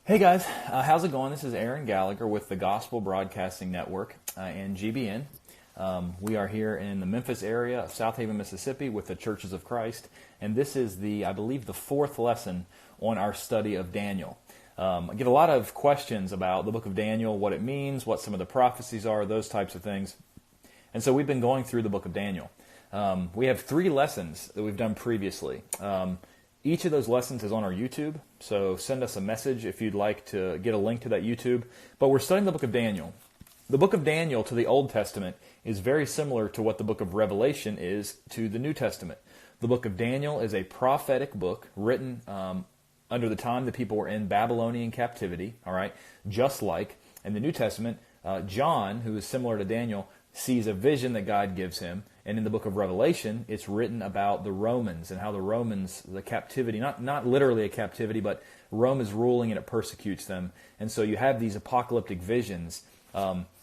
Hey guys, how's it going? This is Aaron Gallagher with the Gospel Broadcasting Network and GBN. We are here in the Memphis area of South Haven, Mississippi with the Churches of Christ, and this is I believe, the fourth lesson on our study of Daniel. I get a lot of questions about the book of Daniel, what it means, what some of the prophecies are, those types of things. And so we've been going through the book of Daniel. We have 3 lessons that we've done previously. Each of those lessons is on our YouTube, so send us a message if you'd like to get a link to that YouTube. But we're studying the book of Daniel. The book of Daniel to the Old Testament is very similar to what the book of Revelation is to the New Testament. The book of Daniel is a prophetic book written under the time the people were in Babylonian captivity, all right? Just like in the New Testament, John, who is similar to Daniel, sees a vision that God gives him. And in the book of Revelation, it's written about the Romans and how the Romans, the captivity, not literally a captivity, but Rome is ruling and it persecutes them. And so you have these apocalyptic visions,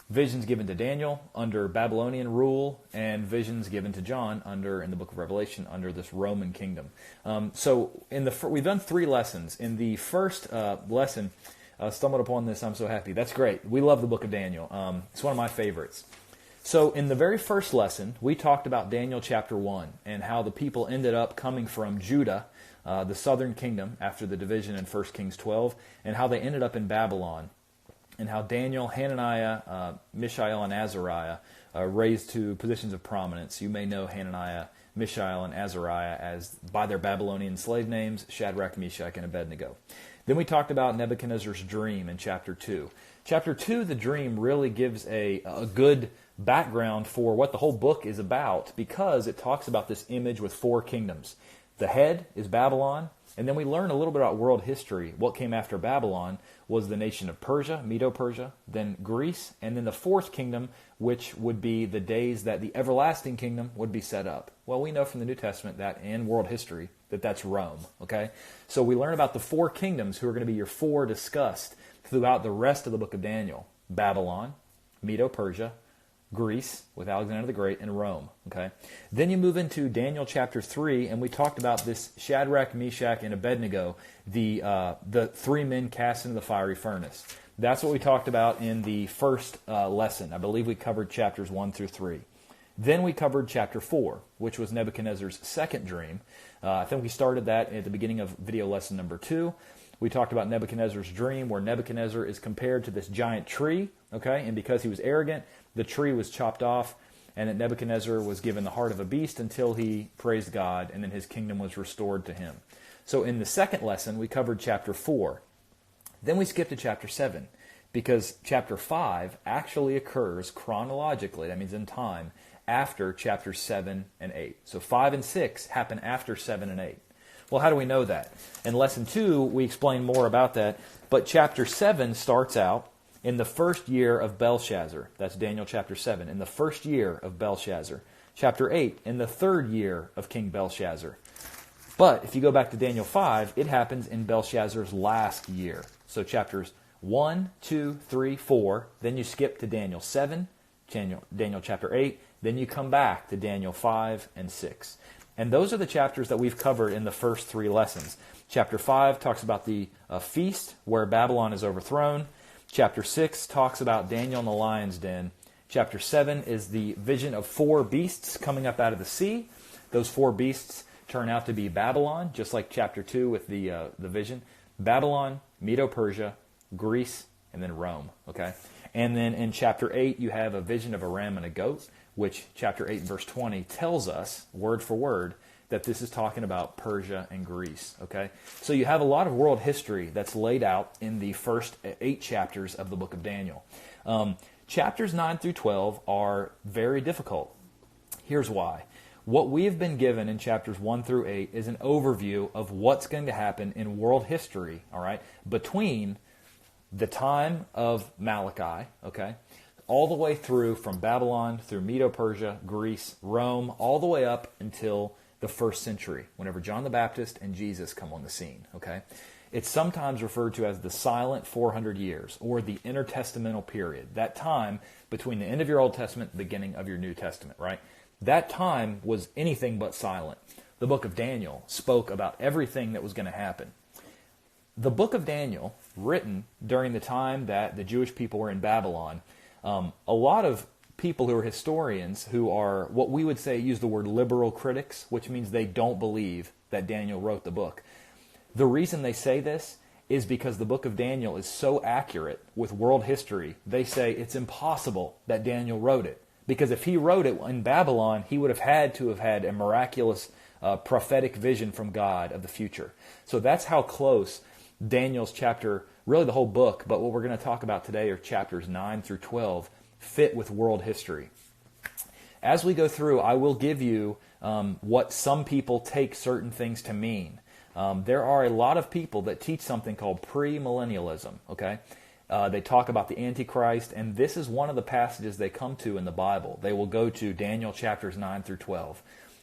visions given to Daniel under Babylonian rule and visions given to John in the book of Revelation under this Roman kingdom. So we've done 3 lessons. In the first lesson, stumbled upon this, I'm so happy. That's great. We love the book of Daniel. It's one of my favorites. So in the very first lesson, we talked about Daniel chapter 1 and how the people ended up coming from Judah, the southern kingdom, after the division in 1 Kings 12, and how they ended up in Babylon, and how Daniel, Hananiah, Mishael, and Azariah raised to positions of prominence. You may know Hananiah, Mishael, and Azariah as by their Babylonian slave names, Shadrach, Meshach, and Abednego. Then we talked about Nebuchadnezzar's dream in chapter 2. Chapter 2, the dream, really gives a good background for what the whole book is about, because it talks about this image with 4 kingdoms. The head is Babylon, and then we learn a little bit about world history. What came after Babylon was the nation of Persia, Medo-Persia, then Greece, and then the 4th kingdom, which would be the days that the everlasting kingdom would be set up. Well, we know from the New Testament that in world history that's Rome, okay? So we learn about the 4 kingdoms who are going to be your 4 discussed throughout the rest of the book of Daniel. Babylon, Medo-Persia, Greece with Alexander the Great, and Rome. Okay. Then you move into Daniel chapter 3, and we talked about this Shadrach, Meshach, and Abednego, the 3 men cast into the fiery furnace. That's what we talked about in the first lesson. I believe we covered chapters 1 through 3. Then we covered chapter 4, which was Nebuchadnezzar's second dream. I think we started that at the beginning of video lesson number 2. We talked about Nebuchadnezzar's dream, where Nebuchadnezzar is compared to this giant tree, okay? And because he was arrogant, the tree was chopped off, and that Nebuchadnezzar was given the heart of a beast until he praised God, and then his kingdom was restored to him. So in the second lesson, we covered chapter 4. Then we skipped to chapter 7, because chapter 5 actually occurs chronologically, that means in time, after chapters 7 and 8. So 5 and 6 happen after 7 and 8. Well, how do we know that? In lesson 2, we explain more about that, but chapter 7 starts out in the first year of Belshazzar. That's Daniel chapter 7. In the first year of Belshazzar. Chapter 8, in the 3rd year of King Belshazzar. But if you go back to Daniel 5, it happens in Belshazzar's last year. So chapters 1, 2, 3, 4. Then you skip to Daniel 7, Daniel chapter 8. Then you come back to Daniel 5 and 6. And those are the chapters that we've covered in the first 3 lessons. Chapter 5 talks about the feast where Babylon is overthrown. Chapter 6 talks about Daniel in the lion's den. Chapter 7 is the vision of 4 beasts coming up out of the sea. Those 4 beasts turn out to be Babylon, just like chapter 2 with the vision. Babylon, Medo-Persia, Greece, and then Rome. Okay, and then in chapter 8 you have a vision of a ram and a goat, which chapter 8 verse 20 tells us, word for word, that this is talking about Persia and Greece. Okay, so you have a lot of world history that's laid out in the first 8 chapters of the book of Daniel. Chapters 9 through 12 are very difficult. Here's why. What we have been given in chapters 1 through 8 is an overview of what's going to happen in world history, all right, between the time of Malachi, okay, all the way through from Babylon, through Medo-Persia, Greece, Rome, all the way up until the 1st century, whenever John the Baptist and Jesus come on the scene, okay? It's sometimes referred to as the silent 400 years, or the intertestamental period, that time between the end of your Old Testament and the beginning of your New Testament, right? That time was anything but silent. The book of Daniel spoke about everything that was going to happen. the book of Daniel, written during the time that the Jewish people were in Babylon, a lot of people who are historians, who are what we would say use the word liberal critics, which means they don't believe that Daniel wrote the book. The reason they say this is because the book of Daniel is so accurate with world history, they say it's impossible that Daniel wrote it. Because if he wrote it in Babylon, he would have had to have had a miraculous prophetic vision from God of the future. So that's how close Daniel's chapter, really the whole book, but what we're going to talk about today are chapters 9 through 12, fit with world history. As we go through, I will give you what some people take certain things to mean. There are a lot of people that teach something called premillennialism, okay? They talk about the Antichrist, and this is one of the passages they come to in the Bible. They will go to Daniel chapters 9 through 12.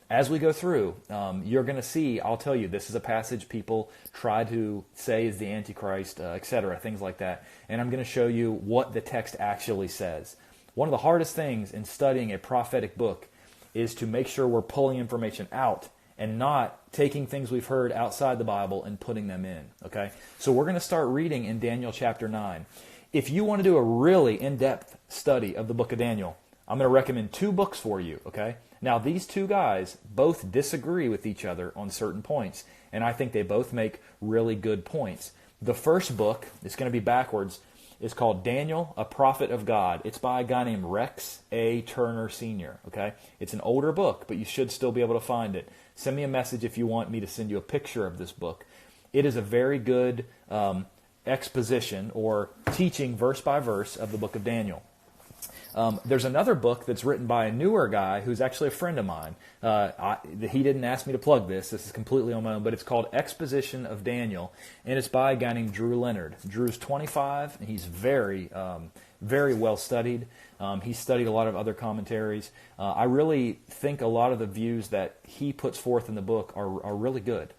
As we go through, you're going to see, I'll tell you, this is a passage people try to say is the Antichrist, etc., things like that. And I'm going to show you what the text actually says. One of the hardest things in studying a prophetic book is to make sure we're pulling information out and not taking things we've heard outside the Bible and putting them in, okay? So we're going to start reading in Daniel chapter 9. If you want to do a really in-depth study of the book of Daniel, I'm going to recommend two books for you, okay? Now, these two guys both disagree with each other on certain points, and I think they both make really good points. The first book, it's going to be backwards, is called Daniel, a Prophet of God. It's by a guy named Rex A. Turner Sr., okay? It's an older book, but you should still be able to find it. Send me a message if you want me to send you a picture of this book. It is a very good exposition or teaching verse by verse of the book of Daniel. There's another book that's written by a newer guy who's actually a friend of mine. He didn't ask me to plug this. This is completely on my own, but it's called Exposition of Daniel, and it's by a guy named Drew Leonard. Drew's 25, and he's very well studied. He's studied a lot of other commentaries. I really think a lot of the views that he puts forth in the book are really good.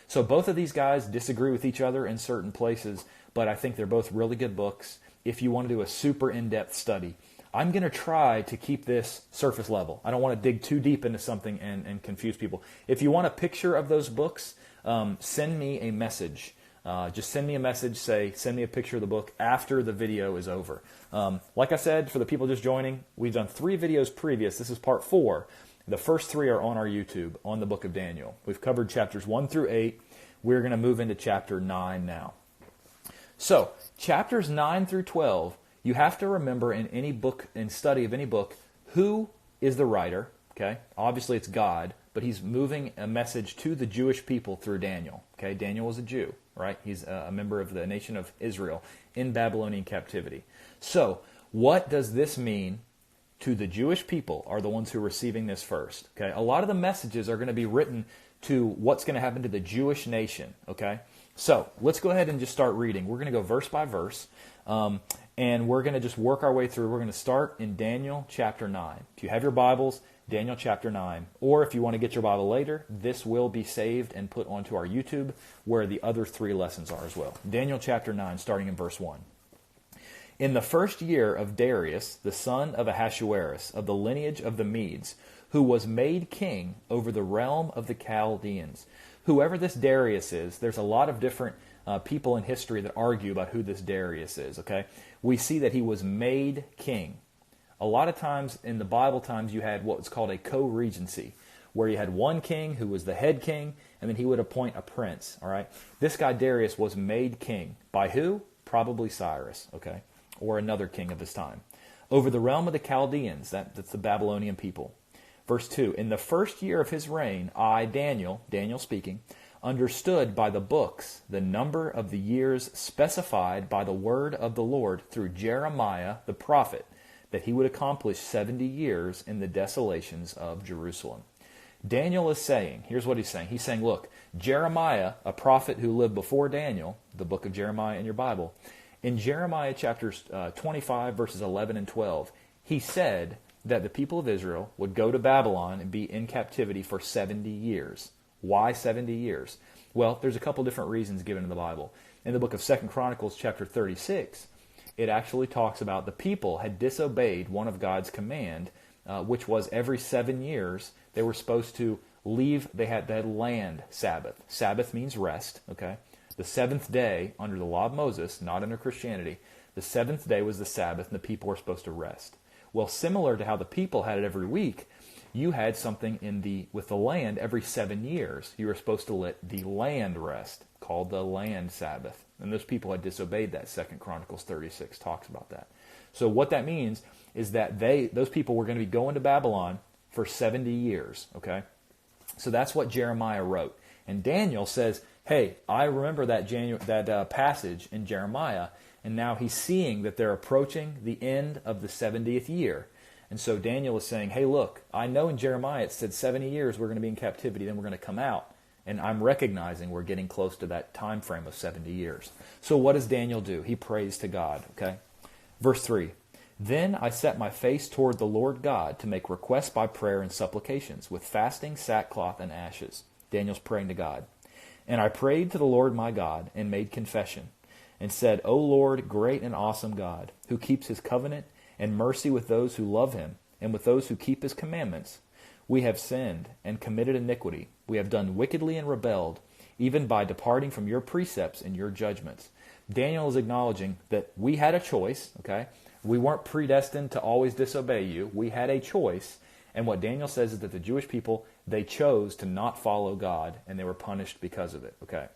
So both of these guys disagree with each other in certain places, but I think they're both really good books if you want to do a super in-depth study. I'm going to try to keep this surface level. I don't want to dig too deep into something and confuse people. If you want a picture of those books, send me a message. Just send me a message, send me a picture of the book after the video is over. Like I said, for the people just joining, we've done 3 videos previous. This is part 4. The first 3 are on our YouTube, on the book of Daniel. We've covered chapters 1 through 8. We're going to move into chapter 9 now. So, chapters 9 through 12, you have to remember in any book, in study of any book, who is the writer, okay? Obviously it's God, but he's moving a message to the Jewish people through Daniel, okay? Daniel was a Jew, right? He's a member of the nation of Israel in Babylonian captivity. So, what does this mean to the Jewish people are the ones who are receiving this first, okay? A lot of the messages are going to be written to what's going to happen to the Jewish nation, okay? So, let's go ahead and just start reading. We're going to go verse by verse, and we're going to just work our way through. We're going to start in Daniel chapter 9. If you have your Bibles, Daniel chapter 9. Or if you want to get your Bible later, this will be saved and put onto our YouTube where the other 3 lessons are as well. Daniel chapter 9, starting in verse 1. In the first year of Darius, the son of Ahasuerus, of the lineage of the Medes, who was made king over the realm of the Chaldeans. Whoever this Darius is, there's a lot of different people in history that argue about who this Darius is, okay? We see that he was made king. A lot of times in the Bible times you had what was called a co-regency, where you had one king who was the head king, and then he would appoint a prince, all right? This guy Darius was made king. By who? Probably Cyrus, okay? Or another king of his time. Over the realm of the Chaldeans, that's the Babylonian people. Verse 2, in the first year of his reign, I, Daniel speaking, understood by the books the number of the years specified by the word of the Lord through Jeremiah the prophet, that he would accomplish 70 years in the desolations of Jerusalem. Daniel is saying, here's what he's saying. He's saying, look, Jeremiah, a prophet who lived before Daniel, the book of Jeremiah in your Bible, in Jeremiah chapters 25, verses 11 and 12, he said that the people of Israel would go to Babylon and be in captivity for 70 years. Why 70 years? Well, there's a couple different reasons given in the Bible. In the book of 2 Chronicles chapter 36, it actually talks about the people had disobeyed one of God's command, which was every 7 years they were supposed to leave. They had land Sabbath. Sabbath means rest, okay? The seventh day, under the law of Moses, not under Christianity, the seventh day was the Sabbath, and the people were supposed to rest. Well, similar to how the people had it every week, you had something with the land every 7 years. You were supposed to let the land rest, called the land Sabbath. And those people had disobeyed that. 2 Chronicles 36 talks about that. So what that means is that those people were going to be going to Babylon for 70 years. Okay, so that's what Jeremiah wrote. And Daniel says, hey, I remember that passage in Jeremiah, and now he's seeing that they're approaching the end of the 70th year. And so Daniel is saying, hey, look, I know in Jeremiah it said 70 years we're going to be in captivity, then we're going to come out. And I'm recognizing we're getting close to that time frame of 70 years. So what does Daniel do? He prays to God. Okay, verse 3. Then I set my face toward the Lord God to make requests by prayer and supplications, with fasting, sackcloth, and ashes. Daniel's praying to God. And I prayed to the Lord my God and made confession, and said, O Lord, great and awesome God, who keeps his covenant and mercy with those who love him, and with those who keep his commandments. We have sinned and committed iniquity. We have done wickedly and rebelled, even by departing from your precepts and your judgments. Daniel is acknowledging that we had a choice, okay? We weren't predestined to always disobey you. We had a choice. And what Daniel says is that the Jewish people, they chose to not follow God, and they were punished because of it, okay?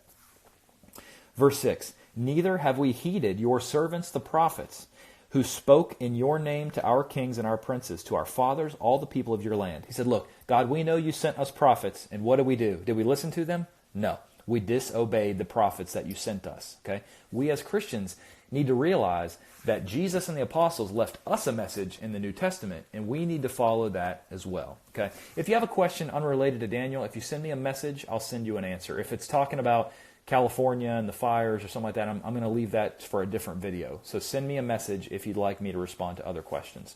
Verse 6, neither have we heeded your servants the prophets, who spoke in your name to our kings and our princes, to our fathers, all the people of your land. He said, look, God, we know you sent us prophets, and what did we do? Did we listen to them? No. We disobeyed the prophets that you sent us. Okay? We as Christians need to realize that Jesus and the apostles left us a message in the New Testament, and we need to follow that as well. Okay? If you have a question unrelated to Daniel, if you send me a message, I'll send you an answer. If it's talking about California and the fires or something like that, I'm going to leave that for a different video. So send me a message if you'd like me to respond to other questions.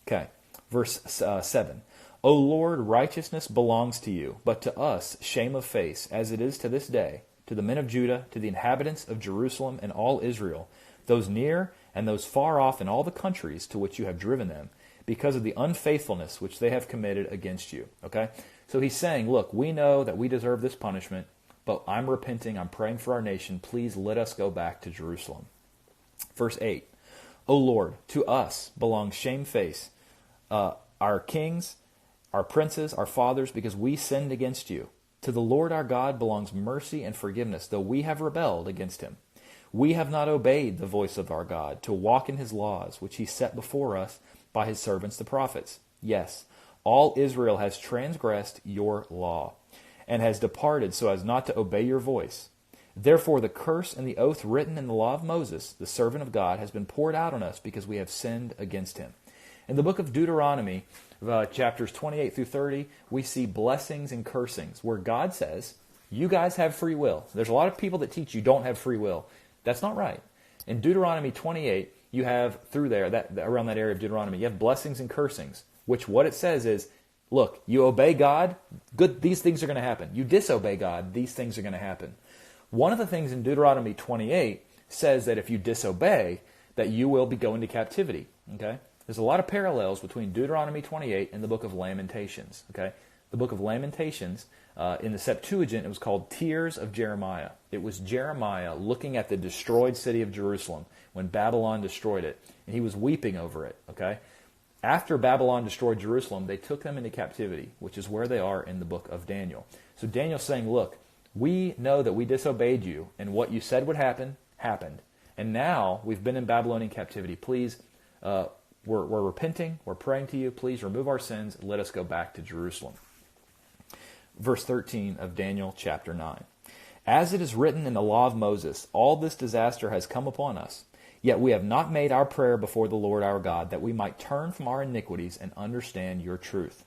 Okay, verse 7. O Lord, righteousness belongs to you, but to us shame of face, as it is to this day, to the men of Judah, to the inhabitants of Jerusalem and all Israel, those near and those far off in all the countries to which you have driven them, because of the unfaithfulness which they have committed against you. Okay? So he's saying, look, we know that we deserve this punishment, but I'm repenting, I'm praying for our nation. Please let us go back to Jerusalem. Verse 8, O Lord, to us belongs shamefaced, our kings, our princes, our fathers, because we sinned against you. To the Lord our God belongs mercy and forgiveness, though we have rebelled against him. We have not obeyed the voice of our God, to walk in his laws, which he set before us by his servants the prophets. Yes, all Israel has transgressed your law, and has departed so as not to obey your voice. Therefore the curse and the oath written in the law of Moses, the servant of God, has been poured out on us because we have sinned against him. In the book of Deuteronomy, chapters 28 through 30, we see blessings and cursings, where God says, you guys have free will. There's a lot of people that teach you don't have free will. That's not right. In Deuteronomy 28, you have through there, around that area of Deuteronomy, you have blessings and cursings, which what it says is, look, you obey God, good, these things are going to happen. You disobey God, these things are going to happen. One of the things in Deuteronomy 28 says that if you disobey, that you will be going to captivity. Okay? There's a lot of parallels between Deuteronomy 28 and the book of Lamentations. Okay? The book of Lamentations, in the Septuagint, it was called Tears of Jeremiah. It was Jeremiah looking at the destroyed city of Jerusalem when Babylon destroyed it, and he was weeping over it. Okay? After Babylon destroyed Jerusalem, they took them into captivity, which is where they are in the book of Daniel. So Daniel's saying, look, we know that we disobeyed you, and what you said would happen, happened. And now we've been in Babylonian captivity. Please, we're repenting, we're praying to you. Please remove our sins, and let us go back to Jerusalem. Verse 13 of Daniel chapter 9. As it is written in the law of Moses, all this disaster has come upon us. Yet we have not made our prayer before the Lord our God, that we might turn from our iniquities and understand your truth.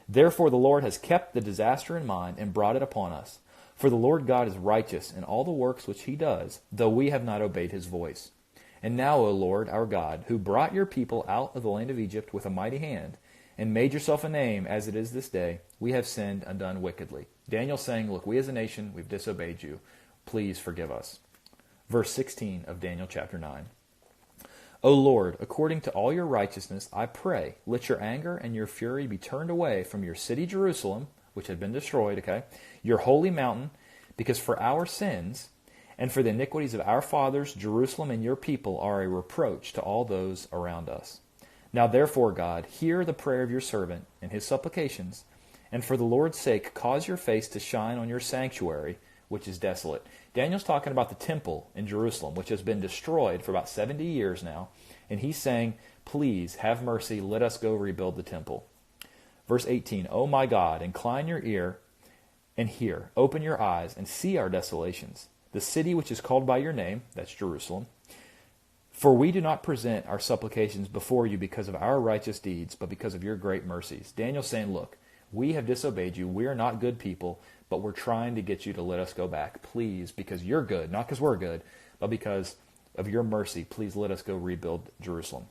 Therefore the Lord has kept the disaster in mind and brought it upon us. For the Lord God is righteous in all the works which he does, though we have not obeyed his voice. And now, O Lord our God, who brought your people out of the land of Egypt with a mighty hand, and made yourself a name as it is this day, we have sinned and done wickedly. Daniel's saying, look, we as a nation, we've disobeyed you. Please forgive us. Verse 16 of Daniel chapter 9. O Lord, according to all your righteousness, I pray, let your anger and your fury be turned away from your city Jerusalem, which had been destroyed, okay, your holy mountain, because for our sins, And for the iniquities of our fathers, Jerusalem and your people are a reproach to all those around us. Now therefore, God, hear the prayer of your servant and his supplications, and for the Lord's sake cause your face to shine on your sanctuary, which is desolate. Daniel's talking about the temple in Jerusalem, which has been destroyed for about 70 years now, and he's saying, please have mercy, let us go rebuild the temple. Verse 18, O my God, incline your ear and hear, open your eyes and see our desolations, the city which is called by your name, that's Jerusalem. For we do not present our supplications before you because of our righteous deeds, but because of your great mercies. Daniel's saying, look, we have disobeyed you. We are not good people, but we're trying to get you to let us go back. Please, because you're good, not because we're good, but because of your mercy, please let us go rebuild Jerusalem.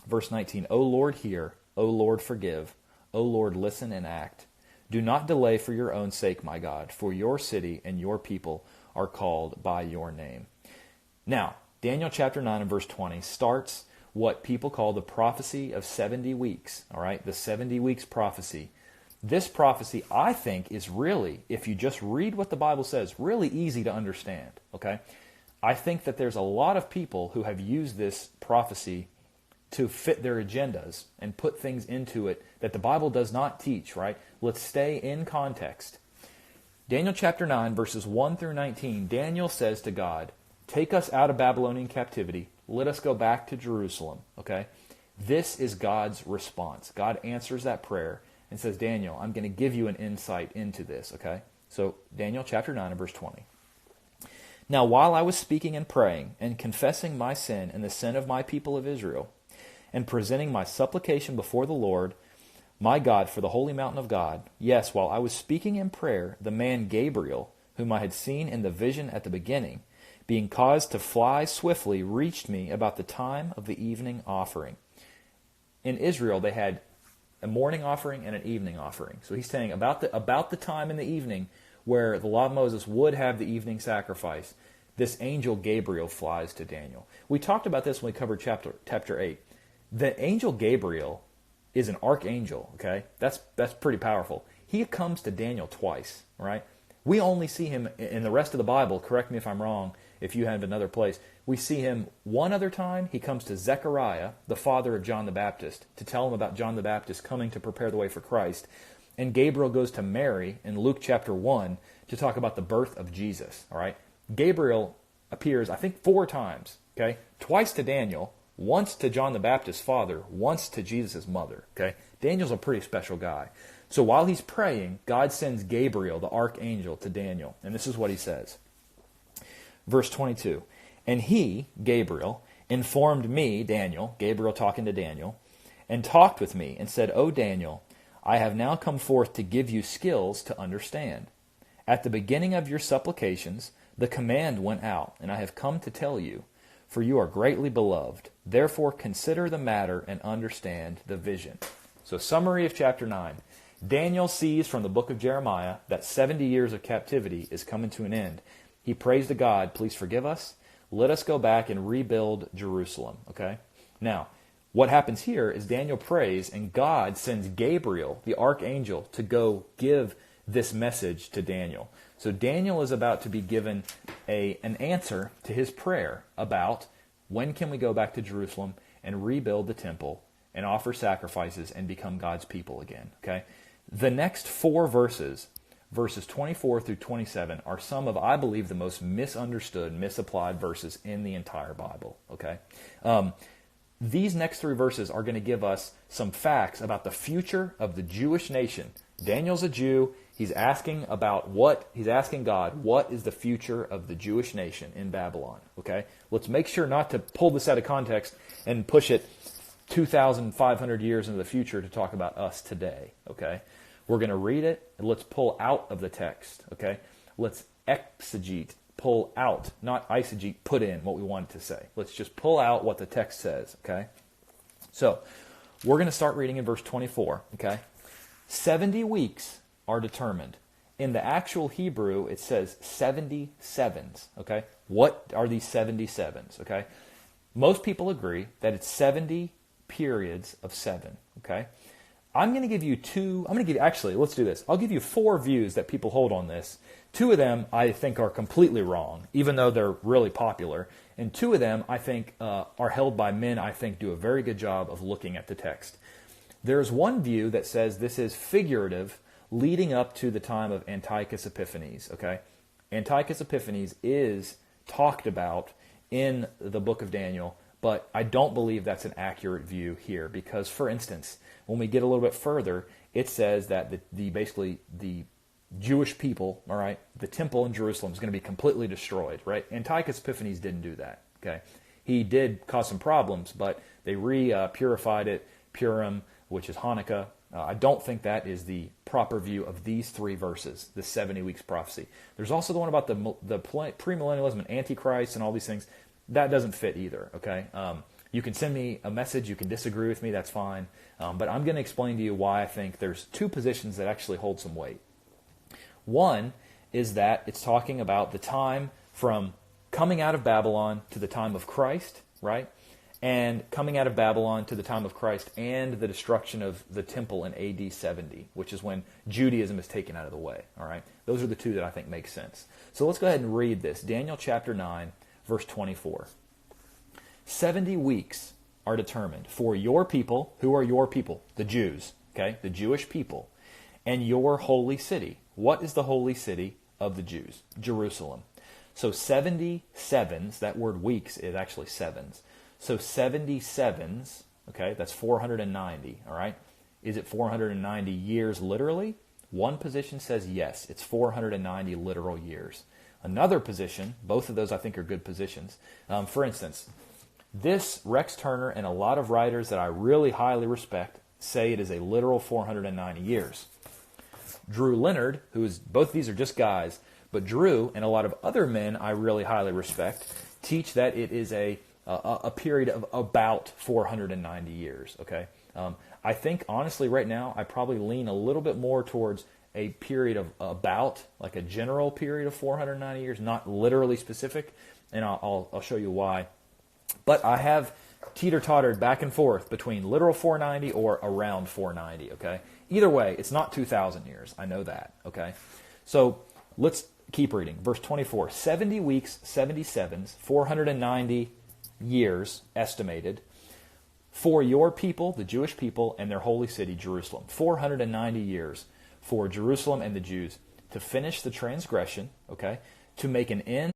Verse 19, O Lord, hear. O Lord, forgive. O Lord, listen and act. Do not delay for your own sake, my God, for your city and your people are called by your name. Now, Daniel chapter 9 and verse 20 starts what people call the prophecy of 70 weeks. All right, the 70 weeks prophecy. This prophecy, I think, is really, if you just read what the Bible says, really easy to understand. Okay, I think that there's a lot of people who have used this prophecy to fit their agendas and put things into it that the Bible does not teach, right? Let's stay in context. Daniel chapter 9, verses 1 through 19, Daniel says to God, take us out of Babylonian captivity. Let us go back to Jerusalem, okay? This is God's response. God answers that prayer and says, Daniel, I'm going to give you an insight into this, okay? So Daniel chapter 9 and verse 20. Now while I was speaking and praying and confessing my sin and the sin of my people of Israel, and presenting my supplication before the Lord, my God, for the holy mountain of God, yes, while I was speaking in prayer, the man Gabriel, whom I had seen in the vision at the beginning, being caused to fly swiftly, reached me about the time of the evening offering. In Israel, they had a morning offering and an evening offering. So he's saying about the time in the evening where the law of Moses would have the evening sacrifice, this angel Gabriel flies to Daniel. We talked about this when we covered chapter 8. The angel Gabriel is an archangel, okay? That's pretty powerful. He comes to Daniel twice, right? We only see him in the rest of the Bible, correct me if I'm wrong, if you have another place. We see him one other time. He comes to Zechariah, the father of John the Baptist, to tell him about John the Baptist coming to prepare the way for Christ. And Gabriel goes to Mary in Luke chapter 1 to talk about the birth of Jesus, all right? Gabriel appears, I think, 4 times, okay? Twice to Daniel, once to John the Baptist's father, once to Jesus' mother, okay? Daniel's a pretty special guy. So while he's praying, God sends Gabriel, the archangel, to Daniel. And this is what he says. Verse 22, and he, Gabriel, informed me, Daniel, Gabriel talking to Daniel, and talked with me and said, O Daniel, I have now come forth to give you skills to understand. At the beginning of your supplications, the command went out, and I have come to tell you, for you are greatly beloved. Therefore consider the matter and understand the vision. So summary of chapter 9. Daniel sees from the book of Jeremiah that 70 years of captivity is coming to an end. He prays to God, please forgive us. Let us go back and rebuild Jerusalem. Okay? Now, what happens here is Daniel prays and God sends Gabriel, the archangel, to go give this message to Daniel. So Daniel is about to be given an answer to his prayer about when can we go back to Jerusalem and rebuild the temple and offer sacrifices and become God's people again. Okay? The next 4 verses, verses 24 through 27, are some of, I believe, the most misunderstood, misapplied verses in the entire Bible. Okay? These next 3 verses are going to give us some facts about the future of the Jewish nation. Daniel's a Jew. He's asking God, what is the future of the Jewish nation in Babylon? Okay? Let's make sure not to pull this out of context and push it 2,500 years into the future to talk about us today. Okay? We're going to read it, and let's pull out of the text. Okay? Let's exegete, pull out, not eisegete, put in what we want to say. Let's just pull out what the text says. Okay? So, we're going to start reading in verse 24. Okay? 70 weeks are determined. In the actual Hebrew, it says 77s, okay? What are these 77s, okay? Most people agree that it's 70 periods of 7, okay? I'm going to give you actually, let's do this. I'll give you 4 views that people hold on this. 2 of them I think are completely wrong, even though they're really popular. And 2 of them I think are held by men I think do a very good job of looking at the text. There's one view that says this is figurative leading up to the time of Antiochus Epiphanes, okay? Antiochus Epiphanes is talked about in the book of Daniel, but I don't believe that's an accurate view here because, for instance, when we get a little bit further, it says that basically the Jewish people, all right, the temple in Jerusalem is going to be completely destroyed, right? Antiochus Epiphanes didn't do that, okay? He did cause some problems, but they purified it, Purim, which is Hanukkah. I don't think that is the proper view of these 3 verses, the 70 weeks prophecy. There's also the one about the premillennialism and Antichrist and all these things. That doesn't fit either, okay? You can send me a message. You can disagree with me. That's fine. But I'm going to explain to you why I think there's 2 positions that actually hold some weight. One is that it's talking about the time from coming out of Babylon to the time of Christ, right? And coming out of Babylon to the time of Christ and the destruction of the temple in AD 70, which is when Judaism is taken out of the way, all right? Those are the 2 that I think make sense. So let's go ahead and read this. Daniel chapter 9, verse 24. 70 weeks are determined for your people. Who are your people? The Jews, okay? The Jewish people. And your holy city. What is the holy city of the Jews? Jerusalem. So 70 sevens, that word weeks is actually sevens. So 70 sevens, okay, that's 490, all right? Is it 490 years literally? One position says yes, it's 490 literal years. Another position, both of those I think are good positions. For instance, this Rex Turner and a lot of writers that I really highly respect say it is a literal 490 years. Drew Leonard, both these are just guys, but Drew and a lot of other men I really highly respect teach that it is a period of about 490 years, okay? I think, honestly, right now, I probably lean a little bit more towards a period of about, like a general period of 490 years, not literally specific, and I'll show you why. But I have teeter-tottered back and forth between literal 490 or around 490, okay? Either way, it's not 2,000 years. I know that, okay? So let's keep reading. Verse 24, 70 weeks, 70 sevens, 490 years estimated for your people, the Jewish people, and their holy city, Jerusalem. 490 years for Jerusalem and the Jews to finish the transgression, okay? To make an end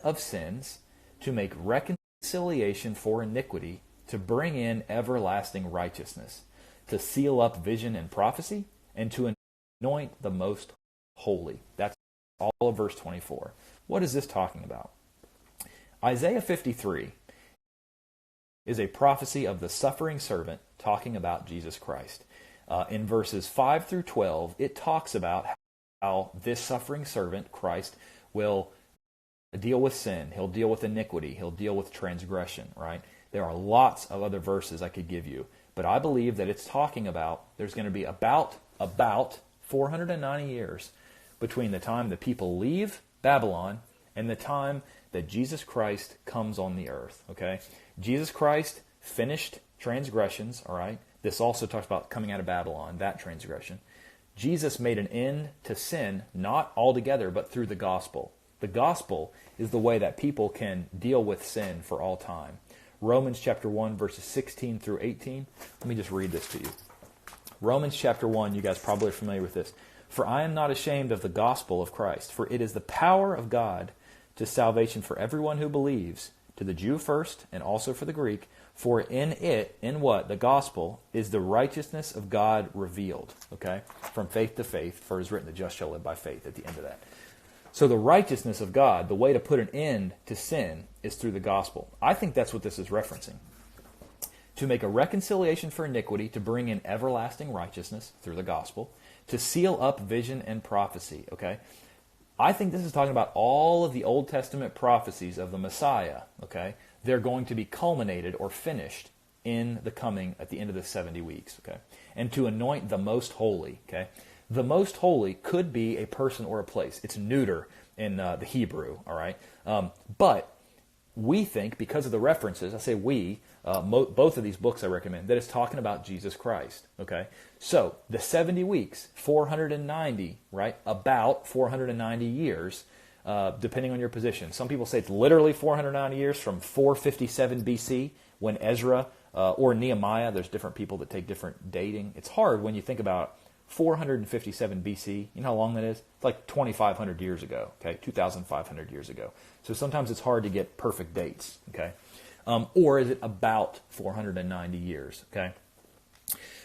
of sins, to make reconciliation for iniquity, to bring in everlasting righteousness, to seal up vision and prophecy, and to anoint the most holy. That's all of verse 24. What is this talking about? Isaiah 53 is a prophecy of the suffering servant talking about Jesus Christ. In verses 5 through 12, it talks about how this suffering servant, Christ, will deal with sin. He'll deal with iniquity. He'll deal with transgression, right? There are lots of other verses I could give you, but I believe that it's talking about there's going to be about 490 years between the time the people leave Babylon and the time that Jesus Christ comes on the earth, okay? Jesus Christ finished transgressions, all right? This also talks about coming out of Babylon, that transgression. Jesus made an end to sin, not altogether, but through the gospel. The gospel is the way that people can deal with sin for all time. Romans chapter 1, verses 16 through 18. Let me just read this to you. Romans chapter 1, you guys probably are familiar with this. For I am not ashamed of the gospel of Christ, for it is the power of God to salvation for everyone who believes, to the Jew first, and also for the Greek. For in it, in what? The gospel, is the righteousness of God revealed. Okay? From faith to faith, for it is written, the just shall live by faith at the end of that. So the righteousness of God, the way to put an end to sin, is through the gospel. I think that's what this is referencing. To make a reconciliation for iniquity, to bring in everlasting righteousness through the gospel, to seal up vision and prophecy, okay? I think this is talking about all of the Old Testament prophecies of the Messiah, okay? They're going to be culminated or finished in the coming at the end of the 70 weeks, okay? And to anoint the most holy, okay? The most holy could be a person or a place. It's neuter in the Hebrew, all right? But we think, because of the references, I say we, both of these books I recommend, that it's talking about Jesus Christ, okay? So, the 70 weeks, 490, right? About 490 years, depending on your position. Some people say it's literally 490 years from 457 BC, when Ezra or Nehemiah, there's different people that take different dating. It's hard when you think about 457 BC. You know how long that is? It's like 2,500 years ago, okay? 2,500 years ago. So sometimes it's hard to get perfect dates, okay? Or is it about 490 years, okay?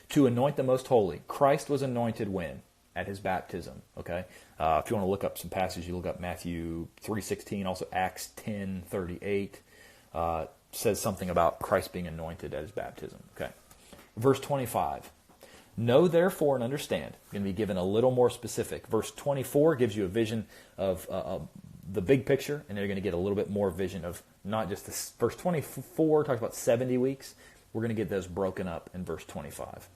To anoint the most holy. Christ was anointed when? At his baptism, okay? If you want to look up some passages, you look up Matthew 3:16, also Acts 10:38. Says something about Christ being anointed at his baptism, okay? Verse 25. Know therefore and understand. You're going to be given a little more specific. Verse 24 gives you a vision of the big picture, and then you're going to get a little bit more vision of not just this. Verse 24 talks about 70 weeks. We're going to get those broken up in verse 25.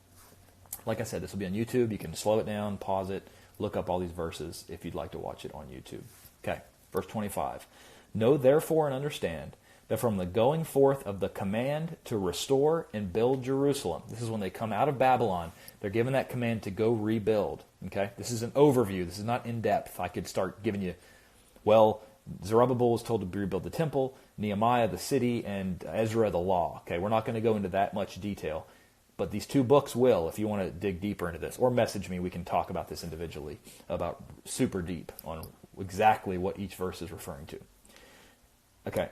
Like I said, this will be on YouTube. You can slow it down, pause it, look up all these verses if you'd like to watch it on YouTube. Okay, verse 25. Know therefore and understand that from the going forth of the command to restore and build Jerusalem, this is when they come out of Babylon, they're given that command to go rebuild. Okay, this is an overview. This is not in depth. I could start giving you, well, Zerubbabel was told to rebuild the temple, Nehemiah the city, and Ezra the law. Okay, we're not going to go into that much detail, but these two books will, if you want to dig deeper into this, or message me, we can talk about this individually, about super deep on exactly what each verse is referring to. Okay.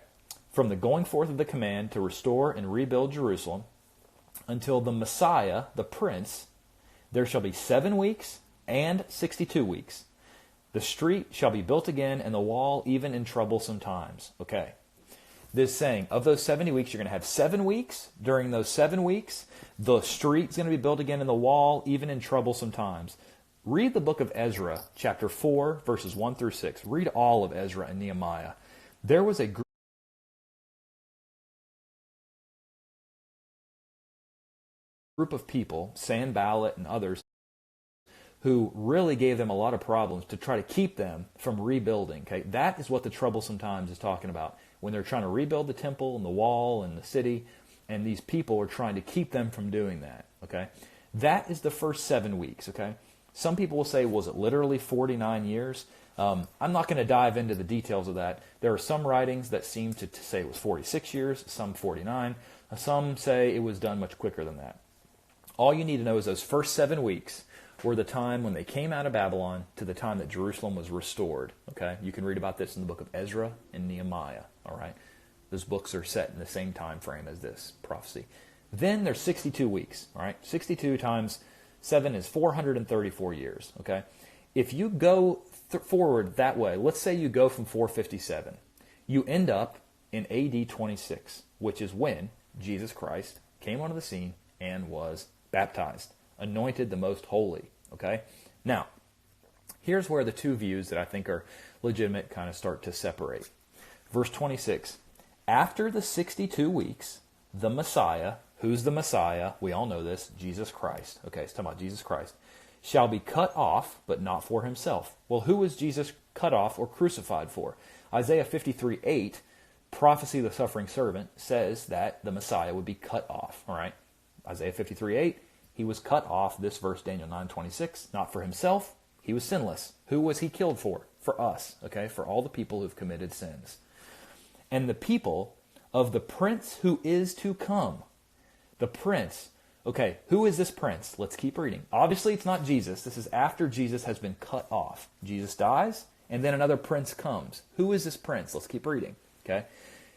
From the going forth of the command to restore and rebuild Jerusalem until the Messiah, the Prince, there shall be 7 weeks and 62 weeks. The street shall be built again and the wall even in troublesome times. Okay. This saying, of those 70 weeks, you're going to have 7 weeks. During those 7 weeks, the street's going to be built again and the wall even in troublesome times. Read the book of Ezra, chapter 4, verses 1 through 6. Read all of Ezra and Nehemiah. There was a group of people, Sanballat and others, who really gave them a lot of problems to try to keep them from rebuilding. Okay, that is what the troublesome times is talking about. When they're trying to rebuild the temple and the wall and the city, and these people are trying to keep them from doing that. Okay, that is the first 7 weeks. Okay, some people will say, was it literally 49 years? I'm not going to dive into the details of that. There are some writings that seem to say it was 46 years, some 49. Some say it was done much quicker than that. All you need to know is those first 7 weeks were the time when they came out of Babylon to the time that Jerusalem was restored. Okay, you can read about this in the book of Ezra and Nehemiah. All right, those books are set in the same time frame as this prophecy. Then there's 62 weeks. All right, 62 times 7 is 434 years. Okay, if you go forward that way, let's say you go from 457, you end up in AD 26, which is when Jesus Christ came onto the scene and was baptized, anointed the most holy, okay? Now, here's where the two views that I think are legitimate kind of start to separate. Verse 26, after the 62 weeks, the Messiah, who's the Messiah? We all know this, Jesus Christ. Okay, it's talking about Jesus Christ, shall be cut off, but not for himself. Well, who was Jesus cut off or crucified for? Isaiah 53:8, prophecy of the suffering servant, says that the Messiah would be cut off, all right? Isaiah 53:8, he was cut off. This verse, Daniel 9:26, not for himself. He was sinless. Who was he killed for? For us, okay? For all the people who've committed sins. And the people of the prince who is to come. The prince. Okay, who is this prince? Let's keep reading. Obviously, it's not Jesus. This is after Jesus has been cut off. Jesus dies, and then another prince comes. Who is this prince? Let's keep reading. Okay,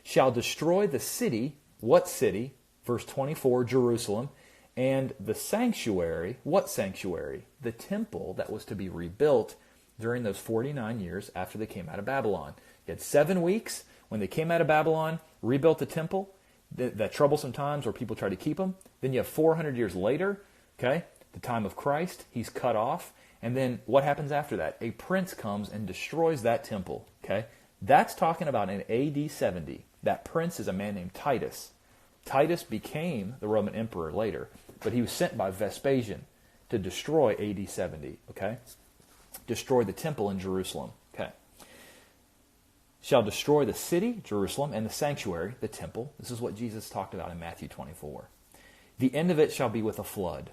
shall destroy the city. What city? Verse 24, Jerusalem, and the sanctuary. What sanctuary? The temple that was to be rebuilt during those 49 years after they came out of Babylon. You had 7 weeks when they came out of Babylon, rebuilt the temple, that troublesome times where people tried to keep them. Then you have 400 years later, okay, the time of Christ, he's cut off. And then what happens after that? A prince comes and destroys that temple, okay? That's talking about in AD 70. That prince is a man named Titus. Titus became the Roman emperor later, but he was sent by Vespasian to destroy AD 70, okay? Destroy the temple in Jerusalem, okay? shall destroy the city, Jerusalem, and the sanctuary, the temple. This is what Jesus talked about in Matthew 24. The end of it shall be with a flood.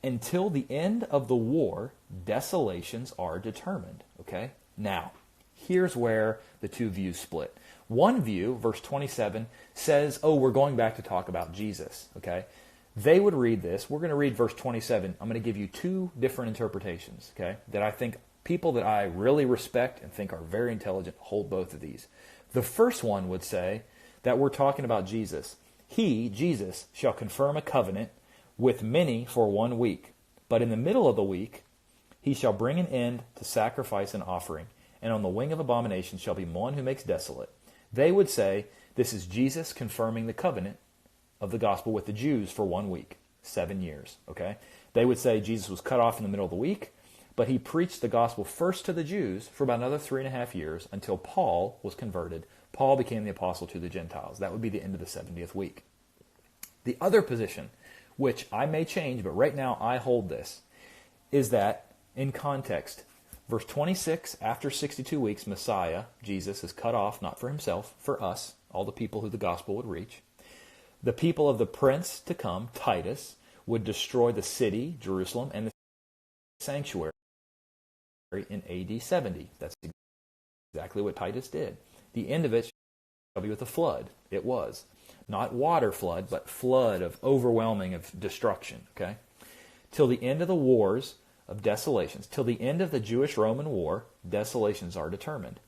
Until the end of the war, desolations are determined. Okay? Now, here's where the two views split. One view, verse 27, says, oh, we're going back to talk about Jesus. Okay? They would read this. We're going to read verse 27. I'm going to give you two different interpretations, okay, that I think people that I really respect and think are very intelligent hold both of these. The first one would say that we're talking about Jesus. He, Jesus, shall confirm a covenant with many for 1 week. But in the middle of the week, he shall bring an end to sacrifice and offering. And on the wing of abomination shall be one who makes desolate. They would say this is Jesus confirming the covenant of the gospel with the Jews for 1 week, 7 years. Okay? They would say Jesus was cut off in the middle of the week, but he preached the gospel first to the Jews for about another 3.5 years until Paul was converted. Paul became the apostle to the Gentiles. That would be the end of the 70th week. The other position, which I may change, but right now I hold this, is that in context, verse 26, after 62 weeks, Messiah, Jesus, is cut off, not for himself, for us, all the people who the gospel would reach. The people of the prince to come, Titus, would destroy the city, Jerusalem, and the sanctuary in AD 70. That's exactly what Titus did. The end of it shall be with a flood. It was. Not water flood, but flood of overwhelming of destruction. Okay? Till the end of the wars of desolations, till the end of the Jewish-Roman war, desolations are determined.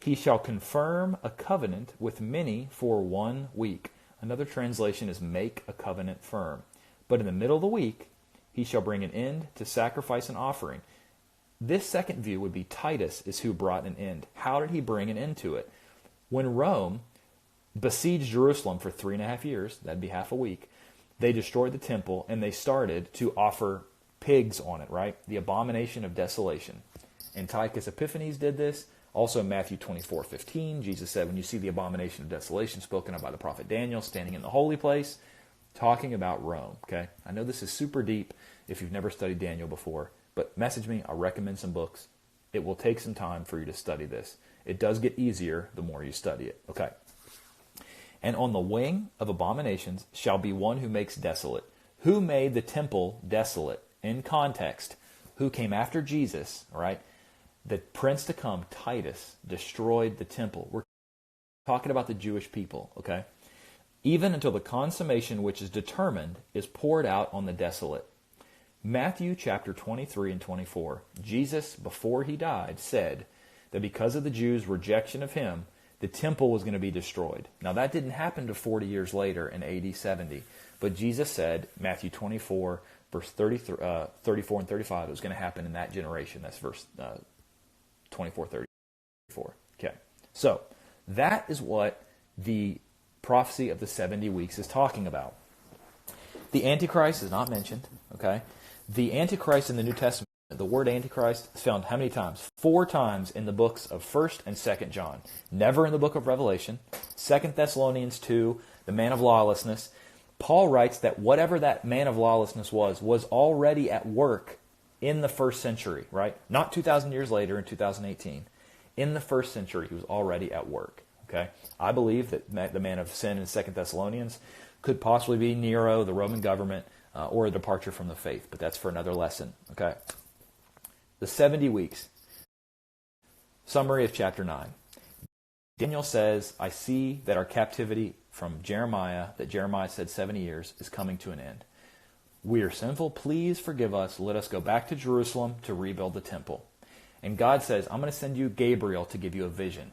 He shall confirm a covenant with many for 1 week. Another translation is make a covenant firm. But in the middle of the week, he shall bring an end to sacrifice and offering. This second view would be Titus is who brought an end. How did he bring an end to it? When Rome besieged Jerusalem for 3.5 years, that'd be half a week, they destroyed the temple and they started to offer pigs on it, right? The abomination of desolation. Antiochus Epiphanes did this. Also Matthew 24:15, Jesus said, when you see the abomination of desolation spoken of by the prophet Daniel standing in the holy place, talking about Rome, okay? I know this is super deep if you've never studied Daniel before, but message me, I'll recommend some books. It will take some time for you to study this. It does get easier the more you study it, okay? And on the wing of abominations shall be one who makes desolate. Who made the temple desolate? In context, who came after Jesus, all right? The prince to come, Titus, destroyed the temple. We're talking about the Jewish people, okay? Even until the consummation which is determined is poured out on the desolate. Matthew chapter 23 and 24, Jesus, before he died, said that because of the Jews' rejection of him, the temple was going to be destroyed. Now that didn't happen to 40 years later in AD 70, but Jesus said, Matthew 24, verse 34 and 35, it was going to happen in that generation. That's verse 24, 34. Okay, so that is what the prophecy of the 70 weeks is talking about. The Antichrist is not mentioned, okay? The Antichrist in the New Testament, the word Antichrist is found how many times? 4 times in the books of 1st and 2nd John. Never in the book of Revelation. 2nd Thessalonians 2, the man of lawlessness. Paul writes that whatever that man of lawlessness was already at work in the 1st century, right? Not 2,000 years later in 2018. In the 1st century, he was already at work, okay? I believe that the man of sin in 2nd Thessalonians could possibly be Nero, the Roman government, or a departure from the faith, but that's for another lesson, okay? The 70 weeks. Summary of chapter 9. Daniel says, I see that our captivity from Jeremiah, that Jeremiah said 70 years, is coming to an end. We are sinful. Please forgive us. Let us go back to Jerusalem to rebuild the temple. And God says, I'm going to send you Gabriel to give you a vision.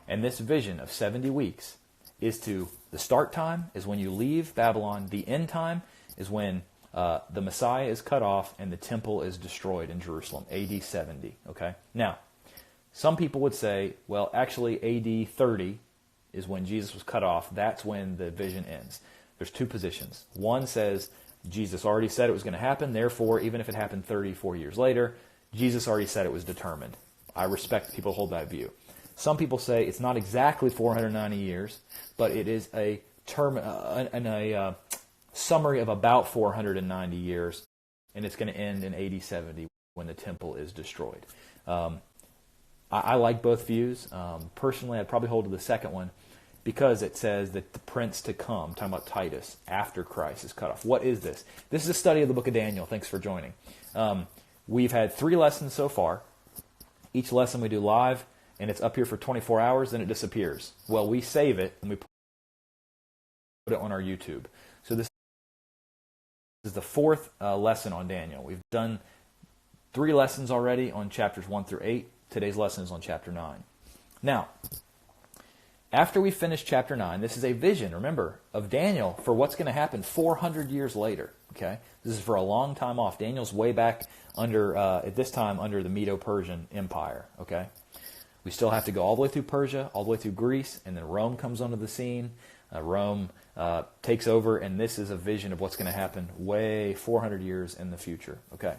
And this vision of 70 weeks is to, the start time is when you leave Babylon. The end time is when the Messiah is cut off and the temple is destroyed in Jerusalem, AD 70. Okay. Now, some people would say, well, actually AD 30 is when Jesus was cut off. That's when the vision ends. There's two positions. One says Jesus already said it was going to happen. Therefore, even if it happened 34 years later, Jesus already said it was determined. I respect people who hold that view. Some people say it's not exactly 490 years, but it is a term, a summary of about 490 years, and it's going to end in AD 70 when the temple is destroyed. I like both views. Personally, I'd probably hold to the second one because it says that the prince to come, talking about Titus, after Christ is cut off. What is this? This is a study of the book of Daniel. Thanks for joining. We've had 3 lessons so far. Each lesson we do live, and it's up here for 24 hours, then it disappears. Well, we save it, and we put it on our YouTube. So this is the 4th lesson on Daniel. We've done 3 lessons already on chapters 1 through 8. Today's lesson is on chapter 9. Now, after we finish chapter 9, this is a vision, remember, of Daniel for what's going to happen 400 years later. Okay, this is for a long time off. Daniel's way back under, at this time, under the Medo-Persian Empire. Okay, we still have to go all the way through Persia, all the way through Greece, and then Rome comes onto the scene. Rome takes over, and this is a vision of what's going to happen way 400 years in the future. Okay,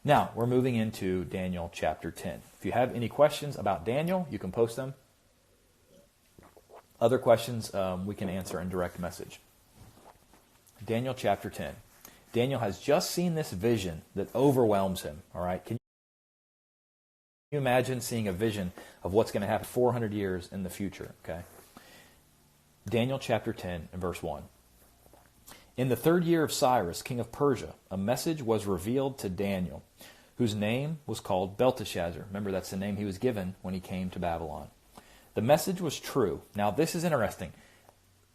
now we're moving into Daniel chapter 10. If you have any questions about Daniel, you can post them. Other questions we can answer in direct message. Daniel chapter 10. Daniel has just seen this vision that overwhelms him. All right, can you imagine seeing a vision of what's going to happen 400 years in the future? Okay. Daniel chapter 10 and verse 1. In the 3rd year of Cyrus, king of Persia, a message was revealed to Daniel, whose name was called Belteshazzar. Remember, that's the name he was given when he came to Babylon. The message was true. Now, this is interesting.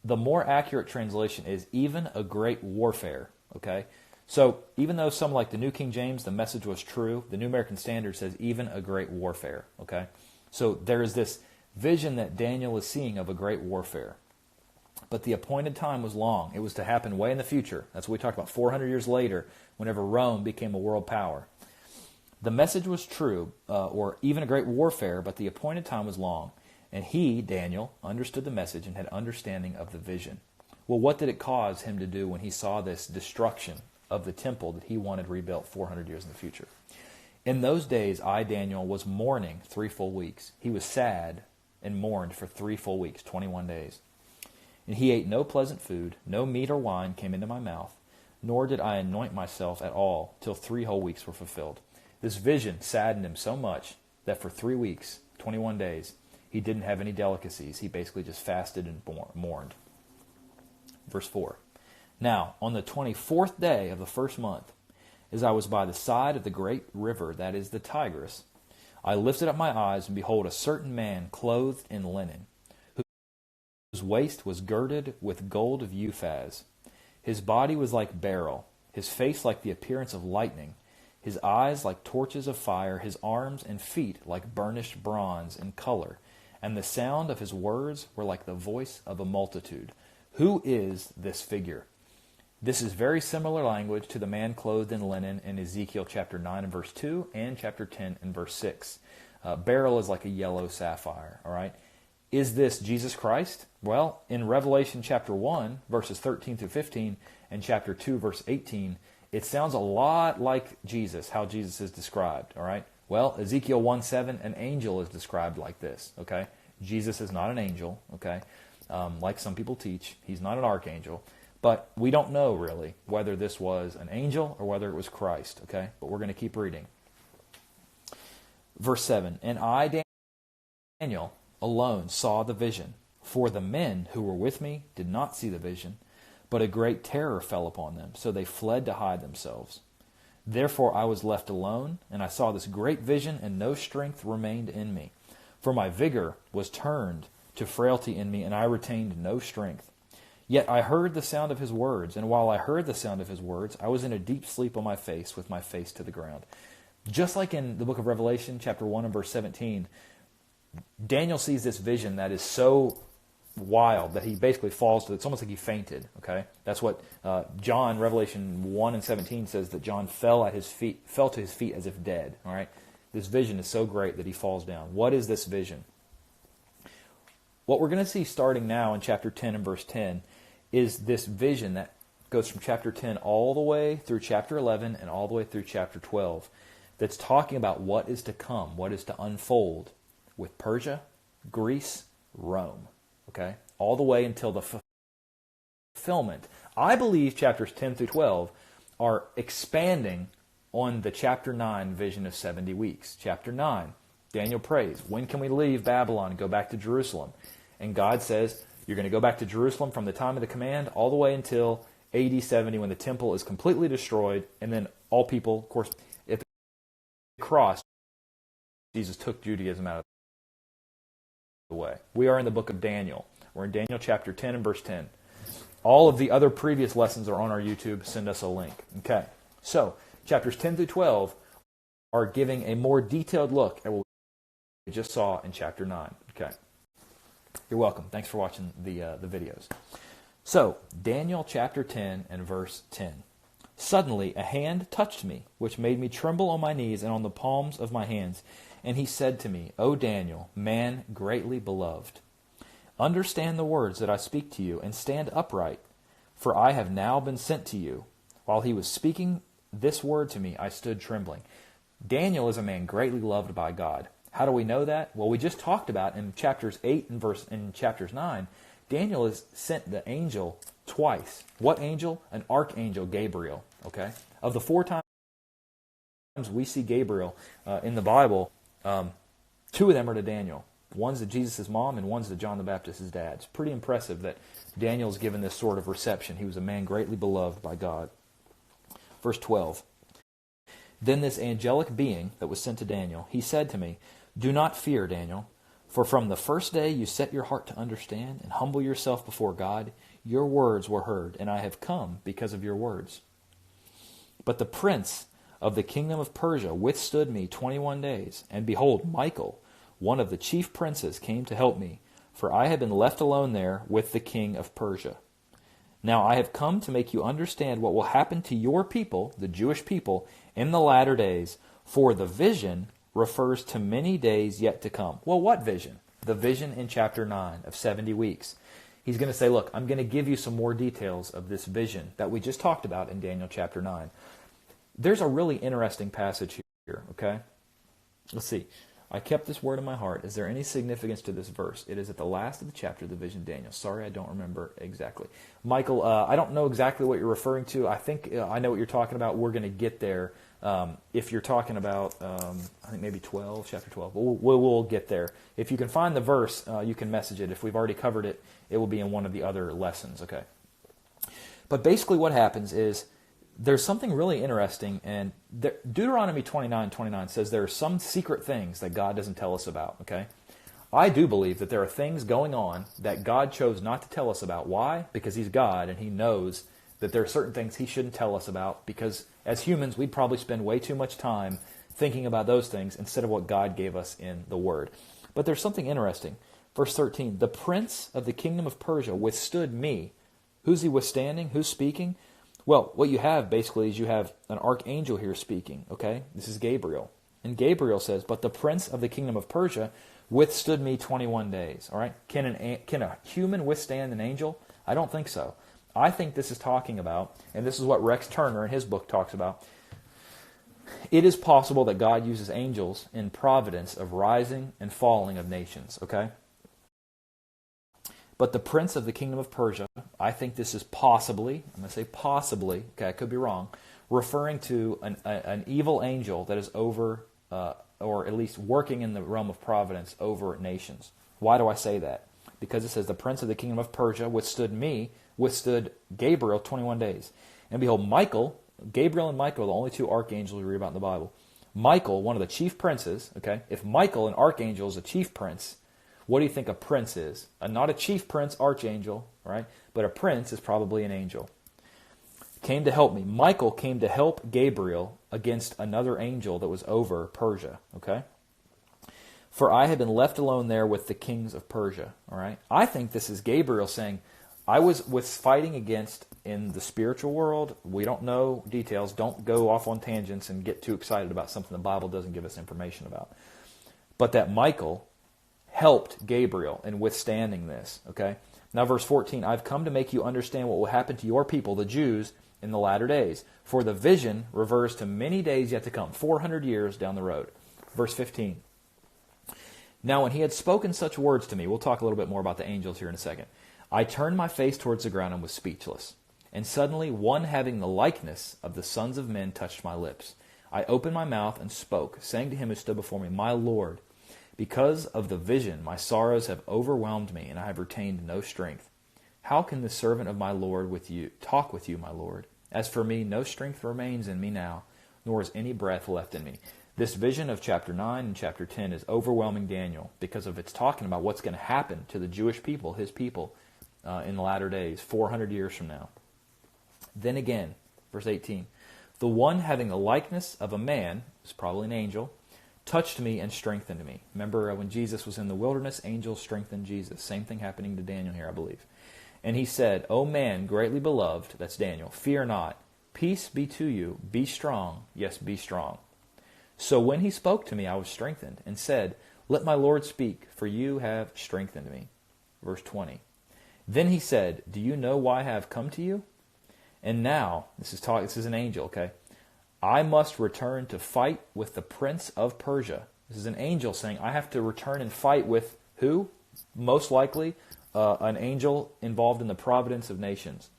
The more accurate translation is even a great warfare. Okay? So, even though some like the New King James, the message was true, the New American Standard says even a great warfare. Okay? So, there is this vision that Daniel is seeing of a great warfare. But the appointed time was long. It was to happen way in the future. That's what we talked about 400 years later, whenever Rome became a world power. The message was true, or even a great warfare, but the appointed time was long. And he, Daniel, understood the message and had understanding of the vision. Well, what did it cause him to do when he saw this destruction of the temple that he wanted rebuilt 400 years in the future? In those days, I, Daniel, was mourning 3 full weeks. He was sad and mourned for 3 full weeks, 21 days. And he ate no pleasant food, no meat or wine came into my mouth, nor did I anoint myself at all till 3 whole weeks were fulfilled. This vision saddened him so much that for 3 weeks, 21 days, he didn't have any delicacies. He basically just fasted and mourned. Verse 4. Now, on the 24th day of the 1st month, as I was by the side of the great river, that is the Tigris, I lifted up my eyes, and behold, a certain man clothed in linen, whose waist was girded with gold of Uphaz. His body was like beryl, his face like the appearance of lightning, his eyes like torches of fire, his arms and feet like burnished bronze in color, and the sound of his words were like the voice of a multitude. Who is this figure? This is very similar language to the man clothed in linen in Ezekiel chapter 9 and verse 2 and chapter 10 and verse 6. Beryl is like a yellow sapphire, all right? Is this Jesus Christ? Well, in Revelation chapter 1, verses 13 through 15, and chapter 2, verse 18, it sounds a lot like Jesus, how Jesus is described, all right? Well, Ezekiel 1:7, an angel is described like this, okay? Jesus is not an angel, okay? Like some people teach, he's not an archangel. But we don't know, really, whether this was an angel or whether it was Christ, okay? But we're going to keep reading. Verse 7, and I, Daniel, alone saw the vision, for the men who were with me did not see the vision, but a great terror fell upon them, so they fled to hide themselves. Therefore I was left alone, and I saw this great vision, and no strength remained in me. For my vigor was turned to frailty in me, and I retained no strength. Yet I heard the sound of his words, and while I heard the sound of his words, I was in a deep sleep on my face, with my face to the ground. Just like in the book of Revelation, chapter 1 and verse 17, Daniel sees this vision that is so wild that he basically falls to it. It's almost like he fainted, okay? That's what John, Revelation 1 and 17 says, that John fell to his feet as if dead, all right? This vision is so great that he falls down. What is this vision? What we're going to see starting now in chapter 10 and verse 10 is this vision that goes from chapter 10 all the way through chapter 11 and all the way through chapter 12 that's talking about what is to come, what is to unfold with Persia, Greece, Rome, okay? All the way until the fulfillment. I believe chapters 10 through 12 are expanding on the chapter 9 vision of 70 weeks. Chapter 9 Daniel prays, when can we leave Babylon and go back to Jerusalem? And God says, you're going to go back to Jerusalem from the time of the command all the way until AD 70 when the temple is completely destroyed. And then all people, of course, if the cross, Jesus took Judaism out of the way. We are in the book of Daniel. We're in Daniel chapter 10 and verse 10. All of the other previous lessons are on our YouTube. Send us a link. Okay, so chapters 10 through 12 are giving a more detailed look at what we just saw in chapter 9. Okay, you're welcome. Thanks for watching the videos. So, Daniel chapter 10 and verse 10. Suddenly a hand touched me, which made me tremble on my knees and on the palms of my hands. And he said to me, O Daniel, man greatly beloved, understand the words that I speak to you, and stand upright, for I have now been sent to you. While he was speaking this word to me, I stood trembling. Daniel is a man greatly loved by God. How do we know that? Well, we just talked about in chapters 8 and in chapters 9, Daniel has sent the angel twice. What angel? An archangel, Gabriel. Okay? Of the 4 times we see Gabriel in the Bible, 2 of them are to Daniel. One's to Jesus' mom and one's to John the Baptist's dad. It's pretty impressive that Daniel's given this sort of reception. He was a man greatly beloved by God. Verse 12. Then this angelic being that was sent to Daniel, he said to me, do not fear, Daniel, for from the first day you set your heart to understand and humble yourself before God, your words were heard, and I have come because of your words. But the prince of the kingdom of Persia withstood me 21 days, and behold, Michael, one of the chief princes, came to help me, for I had been left alone there with the king of Persia. Now I have come to make you understand what will happen to your people, the Jewish people, in the latter days, for the vision refers to many days yet to come. Well, what vision? The vision in chapter 9 of 70 weeks. He's going to say, look, I'm going to give you some more details of this vision that we just talked about in Daniel chapter 9. There's a really interesting passage here, okay? Let's see. I kept this word in my heart. Is there any significance to this verse? It is at the last of the chapter of the vision of Daniel. Sorry, I don't remember exactly. Michael, I don't know exactly what you're referring to. I think I know what you're talking about. We're going to get there. If you're talking about, I think maybe 12, chapter 12. We'll get there. If you can find the verse, you can message it. If we've already covered it, it will be in one of the other lessons, okay? But basically what happens is, there's something really interesting, and Deuteronomy 29:29 says there are some secret things that God doesn't tell us about, okay? I do believe that there are things going on that God chose not to tell us about. Why? Because He's God, and He knows that there are certain things He shouldn't tell us about, because as humans, we'd probably spend way too much time thinking about those things instead of what God gave us in the Word. But there's something interesting. Verse 13, the prince of the kingdom of Persia withstood me. Who's he withstanding? Who's speaking? Well, what you have basically is you have an archangel here speaking, okay? This is Gabriel. And Gabriel says, but the prince of the kingdom of Persia withstood me 21 days, all right? Can a human withstand an angel? I don't think so. I think this is talking about, and this is what Rex Turner in his book talks about, it is possible that God uses angels in providence of rising and falling of nations, okay? But the prince of the kingdom of Persia, I think this is possibly, I'm going to say possibly, okay, I could be wrong, referring to an evil angel that is over, or at least working in the realm of providence over nations. Why do I say that? Because it says, the prince of the kingdom of Persia withstood Gabriel 21 days. And behold, Michael, Gabriel and Michael are the only 2 archangels we read about in the Bible. Michael, one of the chief princes, okay, if Michael, an archangel, is a chief prince, what do you think a prince is? Not a chief prince, archangel, right? But a prince is probably an angel. Came to help me. Michael came to help Gabriel against another angel that was over Persia, okay? For I had been left alone there with the kings of Persia, all right? I think this is Gabriel saying, I was fighting against, in the spiritual world, we don't know details, don't go off on tangents and get too excited about something the Bible doesn't give us information about. But that Michael helped Gabriel in withstanding this, okay? Now verse 14, I've come to make you understand what will happen to your people, the Jews, in the latter days. For the vision refers to many days yet to come, 400 years down the road. Verse 15, now when he had spoken such words to me, we'll talk a little bit more about the angels here in a second, I turned my face towards the ground and was speechless. And suddenly one having the likeness of the sons of men touched my lips. I opened my mouth and spoke, saying to him who stood before me, my Lord, Because of the vision, my sorrows have overwhelmed me, and I have retained no strength. How can the servant of my Lord talk with you, my Lord? As for me, no strength remains in me now, nor is any breath left in me. This vision of chapter 9 and chapter 10 is overwhelming Daniel because of it's talking about what's going to happen to the Jewish people, his people, in the latter days, 400 years from now. Then again, verse 18, the one having the likeness of a man, is probably an angel, touched me and strengthened me. Remember when Jesus was in the wilderness, angels strengthened Jesus. Same thing happening to Daniel here, I believe. And he said, O man, greatly beloved, that's Daniel, fear not. Peace be to you. Be strong. Yes, be strong. So when he spoke to me, I was strengthened and said, let my Lord speak, for you have strengthened me. Verse 20. Then he said, do you know why I have come to you? And now, this is an angel, okay? I must return to fight with the Prince of Persia. This is an angel saying, I have to return and fight with who? Most likely, an angel involved in the providence of nations.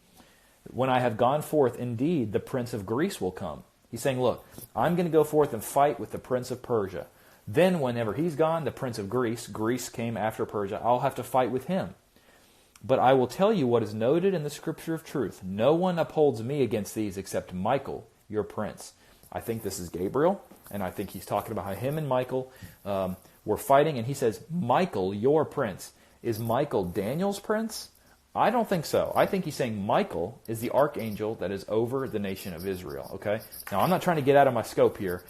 When I have gone forth, indeed, the Prince of Greece will come. He's saying, look, I'm going to go forth and fight with the Prince of Persia. Then whenever he's gone, the Prince of Greece came after Persia, I'll have to fight with him. But I will tell you what is noted in the Scripture of truth. No one upholds me against these except Michael, your prince. I think this is Gabriel, and I think he's talking about how him and Michael were fighting, and he says, Michael, your prince. Is Michael Daniel's prince? I don't think so. I think he's saying Michael is the archangel that is over the nation of Israel. Okay. Now, I'm not trying to get out of my scope here.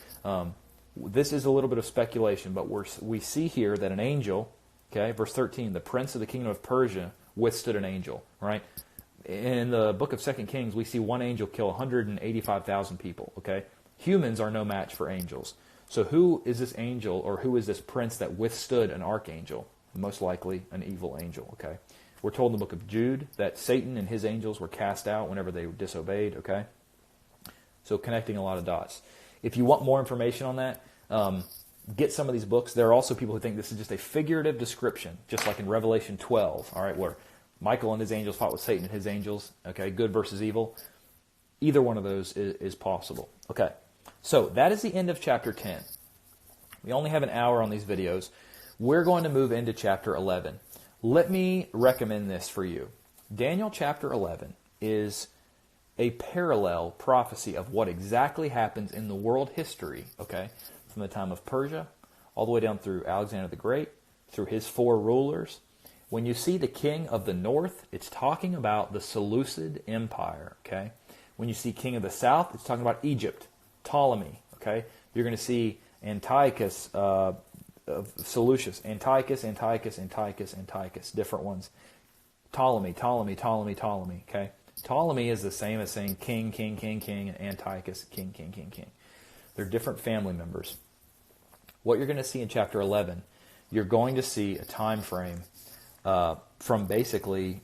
This is a little bit of speculation, but we see here that an angel, okay, verse 13, the prince of the kingdom of Persia withstood an angel, right? In the book of 2 Kings, we see one angel kill 185,000 people, okay? Humans are no match for angels. So who is this angel, or who is this prince that withstood an archangel? Most likely an evil angel, okay? We're told in the book of Jude that Satan and his angels were cast out whenever they disobeyed, okay? So connecting a lot of dots. If you want more information on that, get some of these books. There are also people who think this is just a figurative description, just like in Revelation 12, all right, where Michael and his angels fought with Satan and his angels, okay, good versus evil. Either one of those is possible. Okay, so that is the end of chapter 10. We only have an hour on these videos. We're going to move into chapter 11. Let me recommend this for you. Daniel chapter 11 is a parallel prophecy of what exactly happens in the world history, okay, from the time of Persia all the way down through Alexander the Great, through his 4 rulers. When you see the king of the north, it's talking about the Seleucid Empire, okay? When you see king of the south, it's talking about Egypt, Ptolemy, okay? You're going to see Antiochus of Seleucus, Antiochus, different ones. Ptolemy, okay? Ptolemy is the same as saying king, and Antiochus, king. They're different family members. What you're going to see in chapter 11, you're going to see a time frame from basically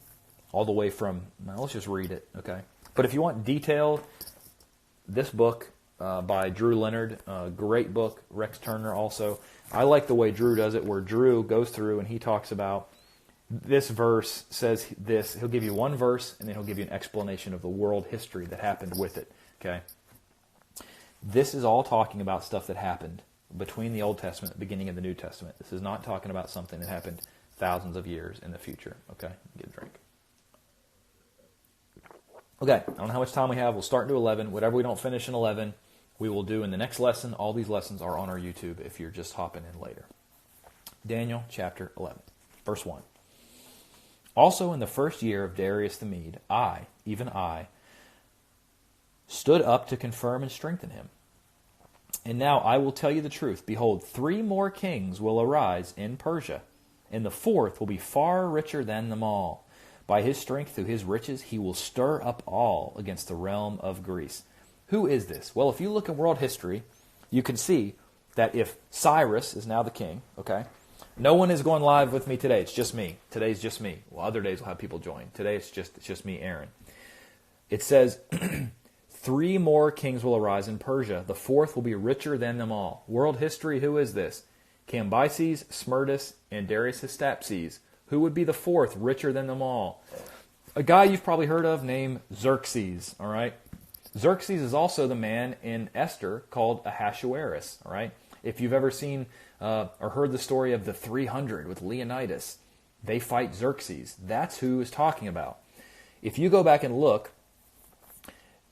all the way from, now let's just read it, okay? But if you want detailed, this book by Drew Leonard, great book, Rex Turner also. I like the way Drew does it, where Drew goes through and he talks about this verse says this. He'll give you one verse, and then he'll give you an explanation of the world history that happened with it, okay? This is all talking about stuff that happened between the Old Testament and the beginning of the New Testament. This is not talking about something that happened thousands of years in the future, okay? Get a drink. Okay, I don't know how much time we have. We'll start into 11. Whatever we don't finish in 11, we will do in the next lesson. All these lessons are on our YouTube if you're just hopping in later. Daniel chapter 11, verse 1. Also in the first year of Darius the Mede, I, even I, stood up to confirm and strengthen him. And now I will tell you the truth. Behold, 3 more kings will arise in Persia, and the 4th will be far richer than them all. By his strength, through his riches, he will stir up all against the realm of Greece. Who is this? Well, if you look at world history, you can see that if Cyrus is now the king, okay, no one is going live with me today. It's just me. Today's just me. Well, other days we'll have people join. Today it's just me, Aaron. It says, 3 more kings will arise in Persia. The 4th will be richer than them all. World history, who is this? Cambyses, Smerdis, and Darius Hystaspes. Who would be the 4th richer than them all? A guy you've probably heard of named Xerxes, all right? Xerxes is also the man in Esther called Ahasuerus, all right? If you've ever seen or heard the story of the 300 with Leonidas, they fight Xerxes. That's who is talking about. If you go back and look,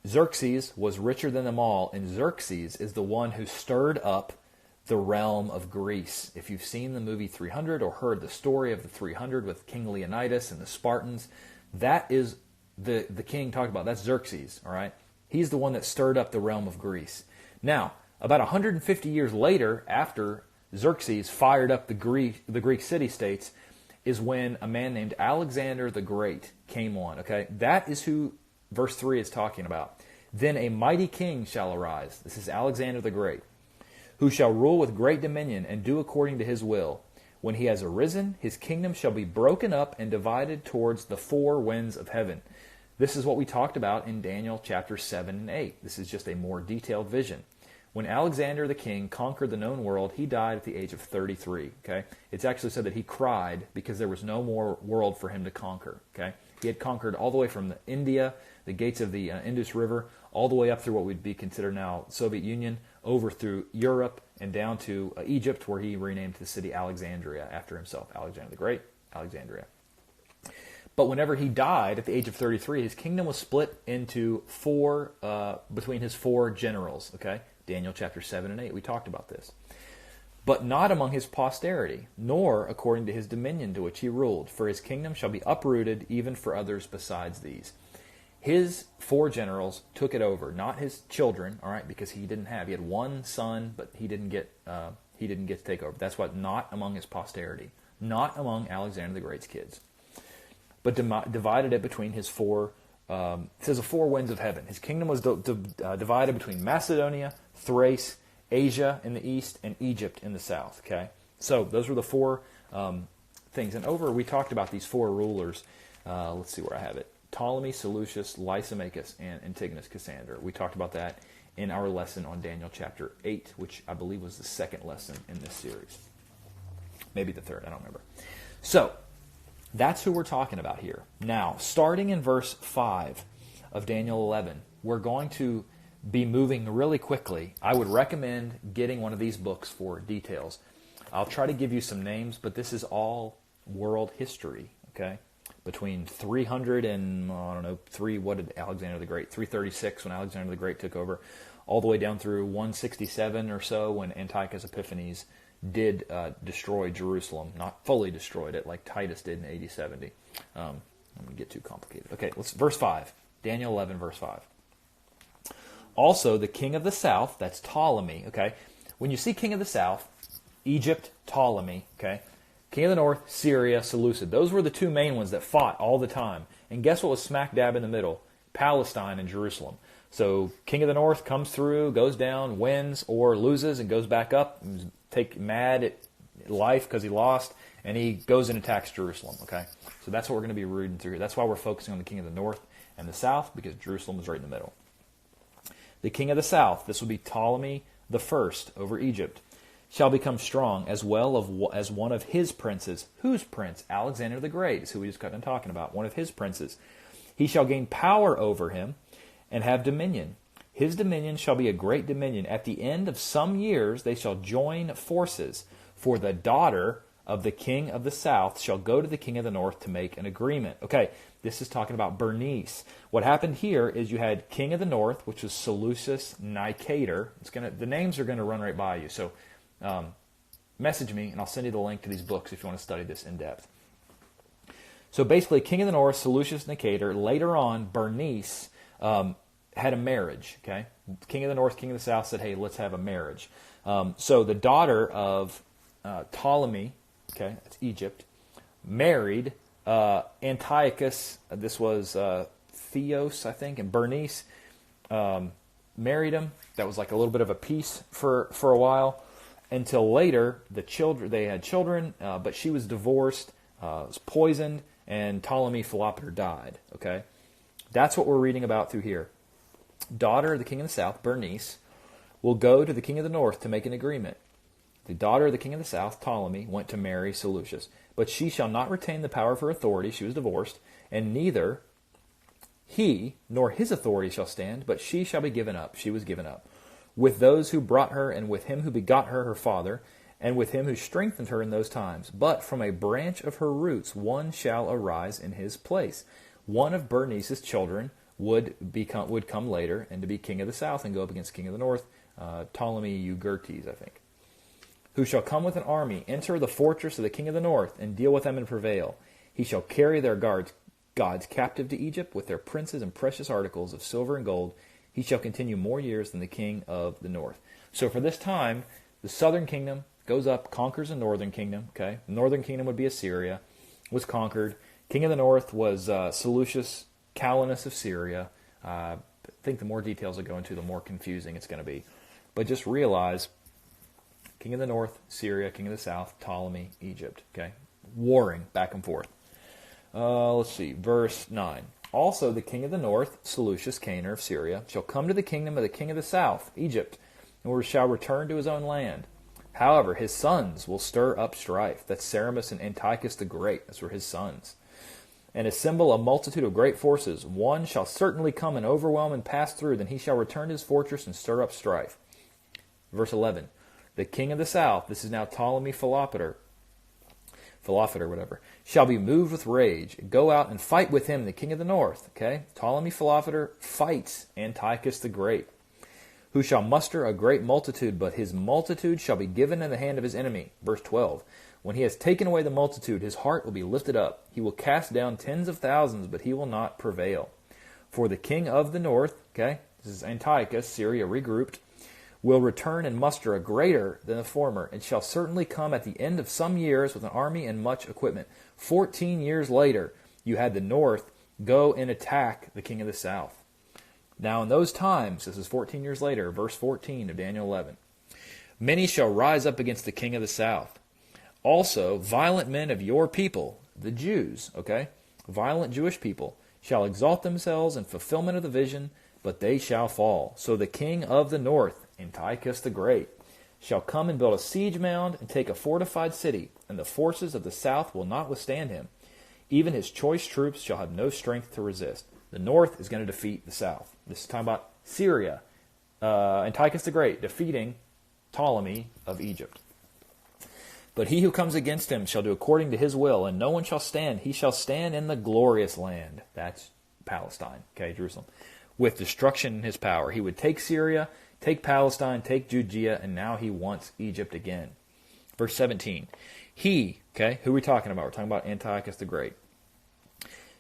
Xerxes was richer than them all, and Xerxes is the one who stirred up the realm of Greece. If you've seen the movie 300 or heard the story of the 300 with King Leonidas and the Spartans, that is the king talked about. That's Xerxes, all right? He's the one that stirred up the realm of Greece. Now, about 150 years later, after Xerxes fired up the Greek city-states, is when a man named Alexander the Great came on, okay? That is who verse 3 is talking about. Then a mighty king shall arise. This is Alexander the Great, who shall rule with great dominion and do according to his will. When he has arisen, his kingdom shall be broken up and divided towards the four winds of heaven. This is what we talked about in Daniel chapter 7 and 8. This is just a more detailed vision. When Alexander the king conquered the known world, he died at the age of 33. Okay, it's actually said that he cried because there was no more world for him to conquer. Okay, he had conquered all the way from India, the gates of the Indus River, all the way up through what would be considered now Soviet Union, over through Europe and down to Egypt, where he renamed the city Alexandria after himself. Alexander the Great, Alexandria. But whenever he died at the age of 33, his kingdom was split into four, between his four generals. Okay, Daniel chapter 7 and 8, we talked about this. But not among his posterity, nor according to his dominion to which he ruled, for his kingdom shall be uprooted even for others besides these. His four generals took it over, not his children, all right, because he had one son, but he didn't get to take over. That's what, not among his posterity, not among Alexander the Great's kids, but divided it between his four. It says the four winds of heaven. His kingdom was divided between Macedonia, Thrace, Asia in the east, and Egypt in the south. Okay, so those were the four things. And we talked about these four rulers. Let's see where I have it. Ptolemy, Seleucus, Lysimachus, and Antigonus Cassander. We talked about that in our lesson on Daniel chapter 8, which I believe was the second lesson in this series. Maybe the third, I don't remember. So, that's who we're talking about here. Now, starting in verse 5 of Daniel 11, we're going to be moving really quickly. I would recommend getting one of these books for details. I'll try to give you some names, but this is all world history, okay? Between 300 and, what did Alexander the Great, 336 when Alexander the Great took over, all the way down through 167 or so when Antiochus Epiphanes did destroy Jerusalem. Not fully destroyed it like Titus did in AD 70. I'm going to get too complicated. Okay, verse 5. Daniel 11, verse 5. Also, the king of the south, that's Ptolemy, okay? When you see king of the south, Egypt, Ptolemy, okay? King of the north, Syria, Seleucid. Those were the two main ones that fought all the time. And guess what was smack dab in the middle? Palestine and Jerusalem. So king of the north comes through, goes down, wins, or loses and goes back up, take mad at life because he lost, and he goes and attacks Jerusalem. Okay, so that's what we're going to be reading through here. That's why we're focusing on the king of the north and the south, because Jerusalem is right in the middle. The king of the south, this will be Ptolemy the first over Egypt, shall become strong as well as one of his princes. Whose prince? Alexander the Great is who we just got done talking about. One of his princes. He shall gain power over him and have dominion. His dominion shall be a great dominion. At the end of some years they shall join forces. For the daughter of the king of the south shall go to the king of the north to make an agreement. Okay, this is talking about Bernice. What happened here is you had king of the north, which was Seleucus Nicator. The names are going to run right by you. So message me, and I'll send you the link to these books if you want to study this in depth. So basically, king of the north, Seleucus Nicator. Later on, Bernice had a marriage. Okay, king of the north, king of the south said, "Hey, let's have a marriage." So the daughter of Ptolemy, okay, that's Egypt, married Antiochus. This was Theos, I think, and Bernice married him. That was like a little bit of a peace for a while. Until later, they had children, but she was divorced, was poisoned, and Ptolemy Philopater died. Okay, that's what we're reading about through here. Daughter of the king of the south, Bernice, will go to the king of the north to make an agreement. The daughter of the king of the south, Ptolemy, went to marry Seleucus, but she shall not retain the power of her authority. She was divorced, and neither he nor his authority shall stand, but she shall be given up. She was given up. with those who brought her, and with him who begot her, her father, and with him who strengthened her in those times. But from a branch of her roots one shall arise in his place. One of Bernice's children would come later, and to be king of the south and go up against king of the north, Ptolemy Euergetes, I think, who shall come with an army, enter the fortress of the king of the north, and deal with them and prevail. He shall carry their gods captive to Egypt, with their princes and precious articles of silver and gold. He shall continue more years than the king of the north. So for this time, the southern kingdom goes up, conquers the northern kingdom. Okay, the northern kingdom would be Assyria, was conquered. King of the north was Seleucus Calenus of Syria. I think the more details I go into, the more confusing it's going to be. But just realize, king of the north, Syria; king of the south, Ptolemy, Egypt. Okay, warring back and forth. Let's see, verse 9. Also the king of the north, Seleucus Caner of Syria, shall come to the kingdom of the king of the south, Egypt, and shall return to his own land. However, his sons will stir up strife. That's Saramis and Antiochus the Great. That's were his sons. And assemble a multitude of great forces. One shall certainly come and overwhelm and pass through. Then he shall return to his fortress and stir up strife. Verse 11. The king of the south, this is now Ptolemy Philopater, whatever, shall be moved with rage. Go out and fight with him, the king of the north. Okay? Ptolemy Philopater fights Antiochus the Great, who shall muster a great multitude, but his multitude shall be given in the hand of his enemy. Verse 12. When he has taken away the multitude, his heart will be lifted up. He will cast down tens of thousands, but he will not prevail. For the king of the north, okay, this is Antiochus, Syria regrouped, will return and muster a greater than the former, and shall certainly come at the end of some years with an army and much equipment. 14 years later, you had the north go and attack the king of the south. Now in those times, this is 14 years later, verse 14 of Daniel 11, many shall rise up against the king of the south. Also, violent men of your people, the Jews, okay, violent Jewish people, shall exalt themselves in fulfillment of the vision, but they shall fall. So the king of the north, Antiochus the Great, shall come and build a siege mound and take a fortified city, and the forces of the south will not withstand him. Even his choice troops shall have no strength to resist. The north is going to defeat the south. This is talking about Syria. Antiochus the Great defeating Ptolemy of Egypt. But he who comes against him shall do according to his will, and no one shall stand. He shall stand in the glorious land. That's Palestine, okay, Jerusalem, with destruction in his power. He would take Syria, take Palestine, take Judea, and now he wants Egypt again. Verse 17. He, okay, who are we talking about? We're talking about Antiochus the Great.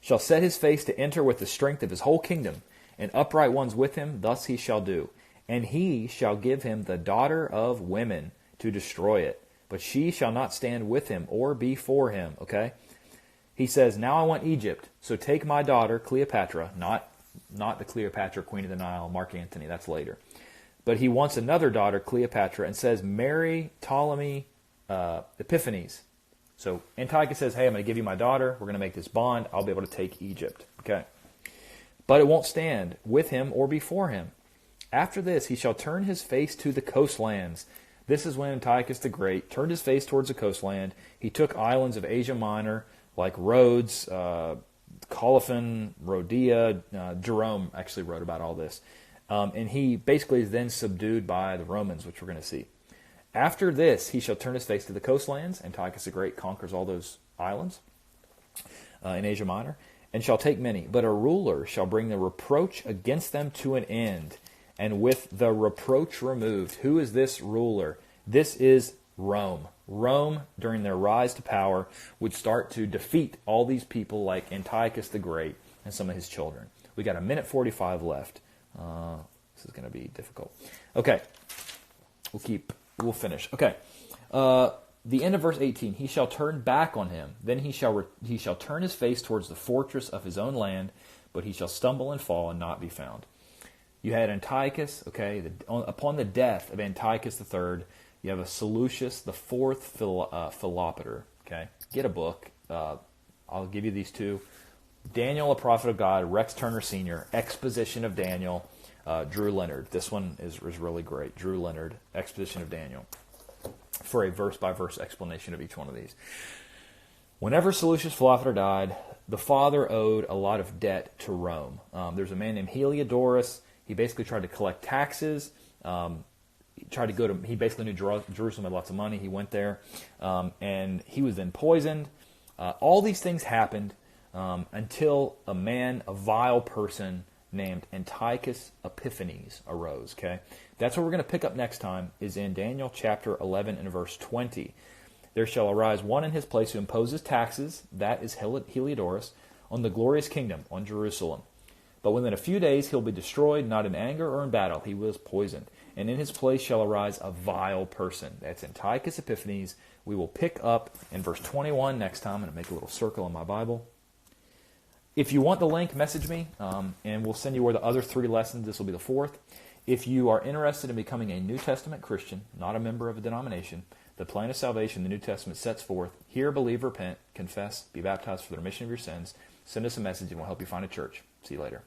Shall set his face to enter with the strength of his whole kingdom, and upright ones with him, thus he shall do. And he shall give him the daughter of women to destroy it. But she shall not stand with him or be for him, okay? He says, now I want Egypt, so take my daughter, Cleopatra, not the Cleopatra, Queen of the Nile, Mark Antony, that's later. But he wants another daughter, Cleopatra, and says, marry Ptolemy Epiphanes. So Antiochus says, hey, I'm going to give you my daughter, we're going to make this bond, I'll be able to take Egypt, okay? But it won't stand with him or before him. After this, he shall turn his face to the coastlands. This is when Antiochus the Great turned his face towards the coastland. He took islands of Asia Minor, like Rhodes, Colophon, Rhodia. Jerome actually wrote about all this. And he basically is then subdued by the Romans, which we're going to see. After this, he shall turn his face to the coastlands. Antiochus the Great conquers all those islands in Asia Minor, and shall take many. But a ruler shall bring the reproach against them to an end, and with the reproach removed. Who is this ruler? This is Rome. Rome, during their rise to power, would start to defeat all these people like Antiochus the Great and some of his children. We got 1:45 left. This is going to be difficult. Okay, we'll finish. Okay, the end of verse 18. He shall turn back on him. Then he shall turn his face towards the fortress of his own land, but he shall stumble and fall and not be found. You had Antiochus, okay, upon the death of Antiochus III, you have a Seleucus the fourth Philopater, okay? Get a book. I'll give you these two. Daniel, a Prophet of God, Rex Turner Sr., Exposition of Daniel, Drew Leonard. This one is really great. Drew Leonard, Exposition of Daniel, for a verse-by-verse explanation of each one of these. Whenever Seleucus Philopater died, the father owed a lot of debt to Rome. There's a man named Heliodorus. He basically tried to collect taxes He basically knew Jerusalem had lots of money. He went there, and he was then poisoned. All these things happened until a vile person named Antiochus Epiphanes arose. Okay, that's what we're going to pick up next time, is in Daniel chapter 11 and verse 20. There shall arise one in his place who imposes taxes, that is Heliodorus, on the glorious kingdom, on Jerusalem. But within a few days he'll be destroyed, not in anger or in battle. He was poisoned. And in his place shall arise a vile person. That's Antiochus Epiphanes. We will pick up in verse 21 next time. I'm going to make a little circle in my Bible. If you want the link, message me, and we'll send you where the other 3 lessons. This will be the 4th. If you are interested in becoming a New Testament Christian, not a member of a denomination, the plan of salvation the New Testament sets forth: hear, believe, repent, confess, be baptized for the remission of your sins. Send us a message and we'll help you find a church. See you later.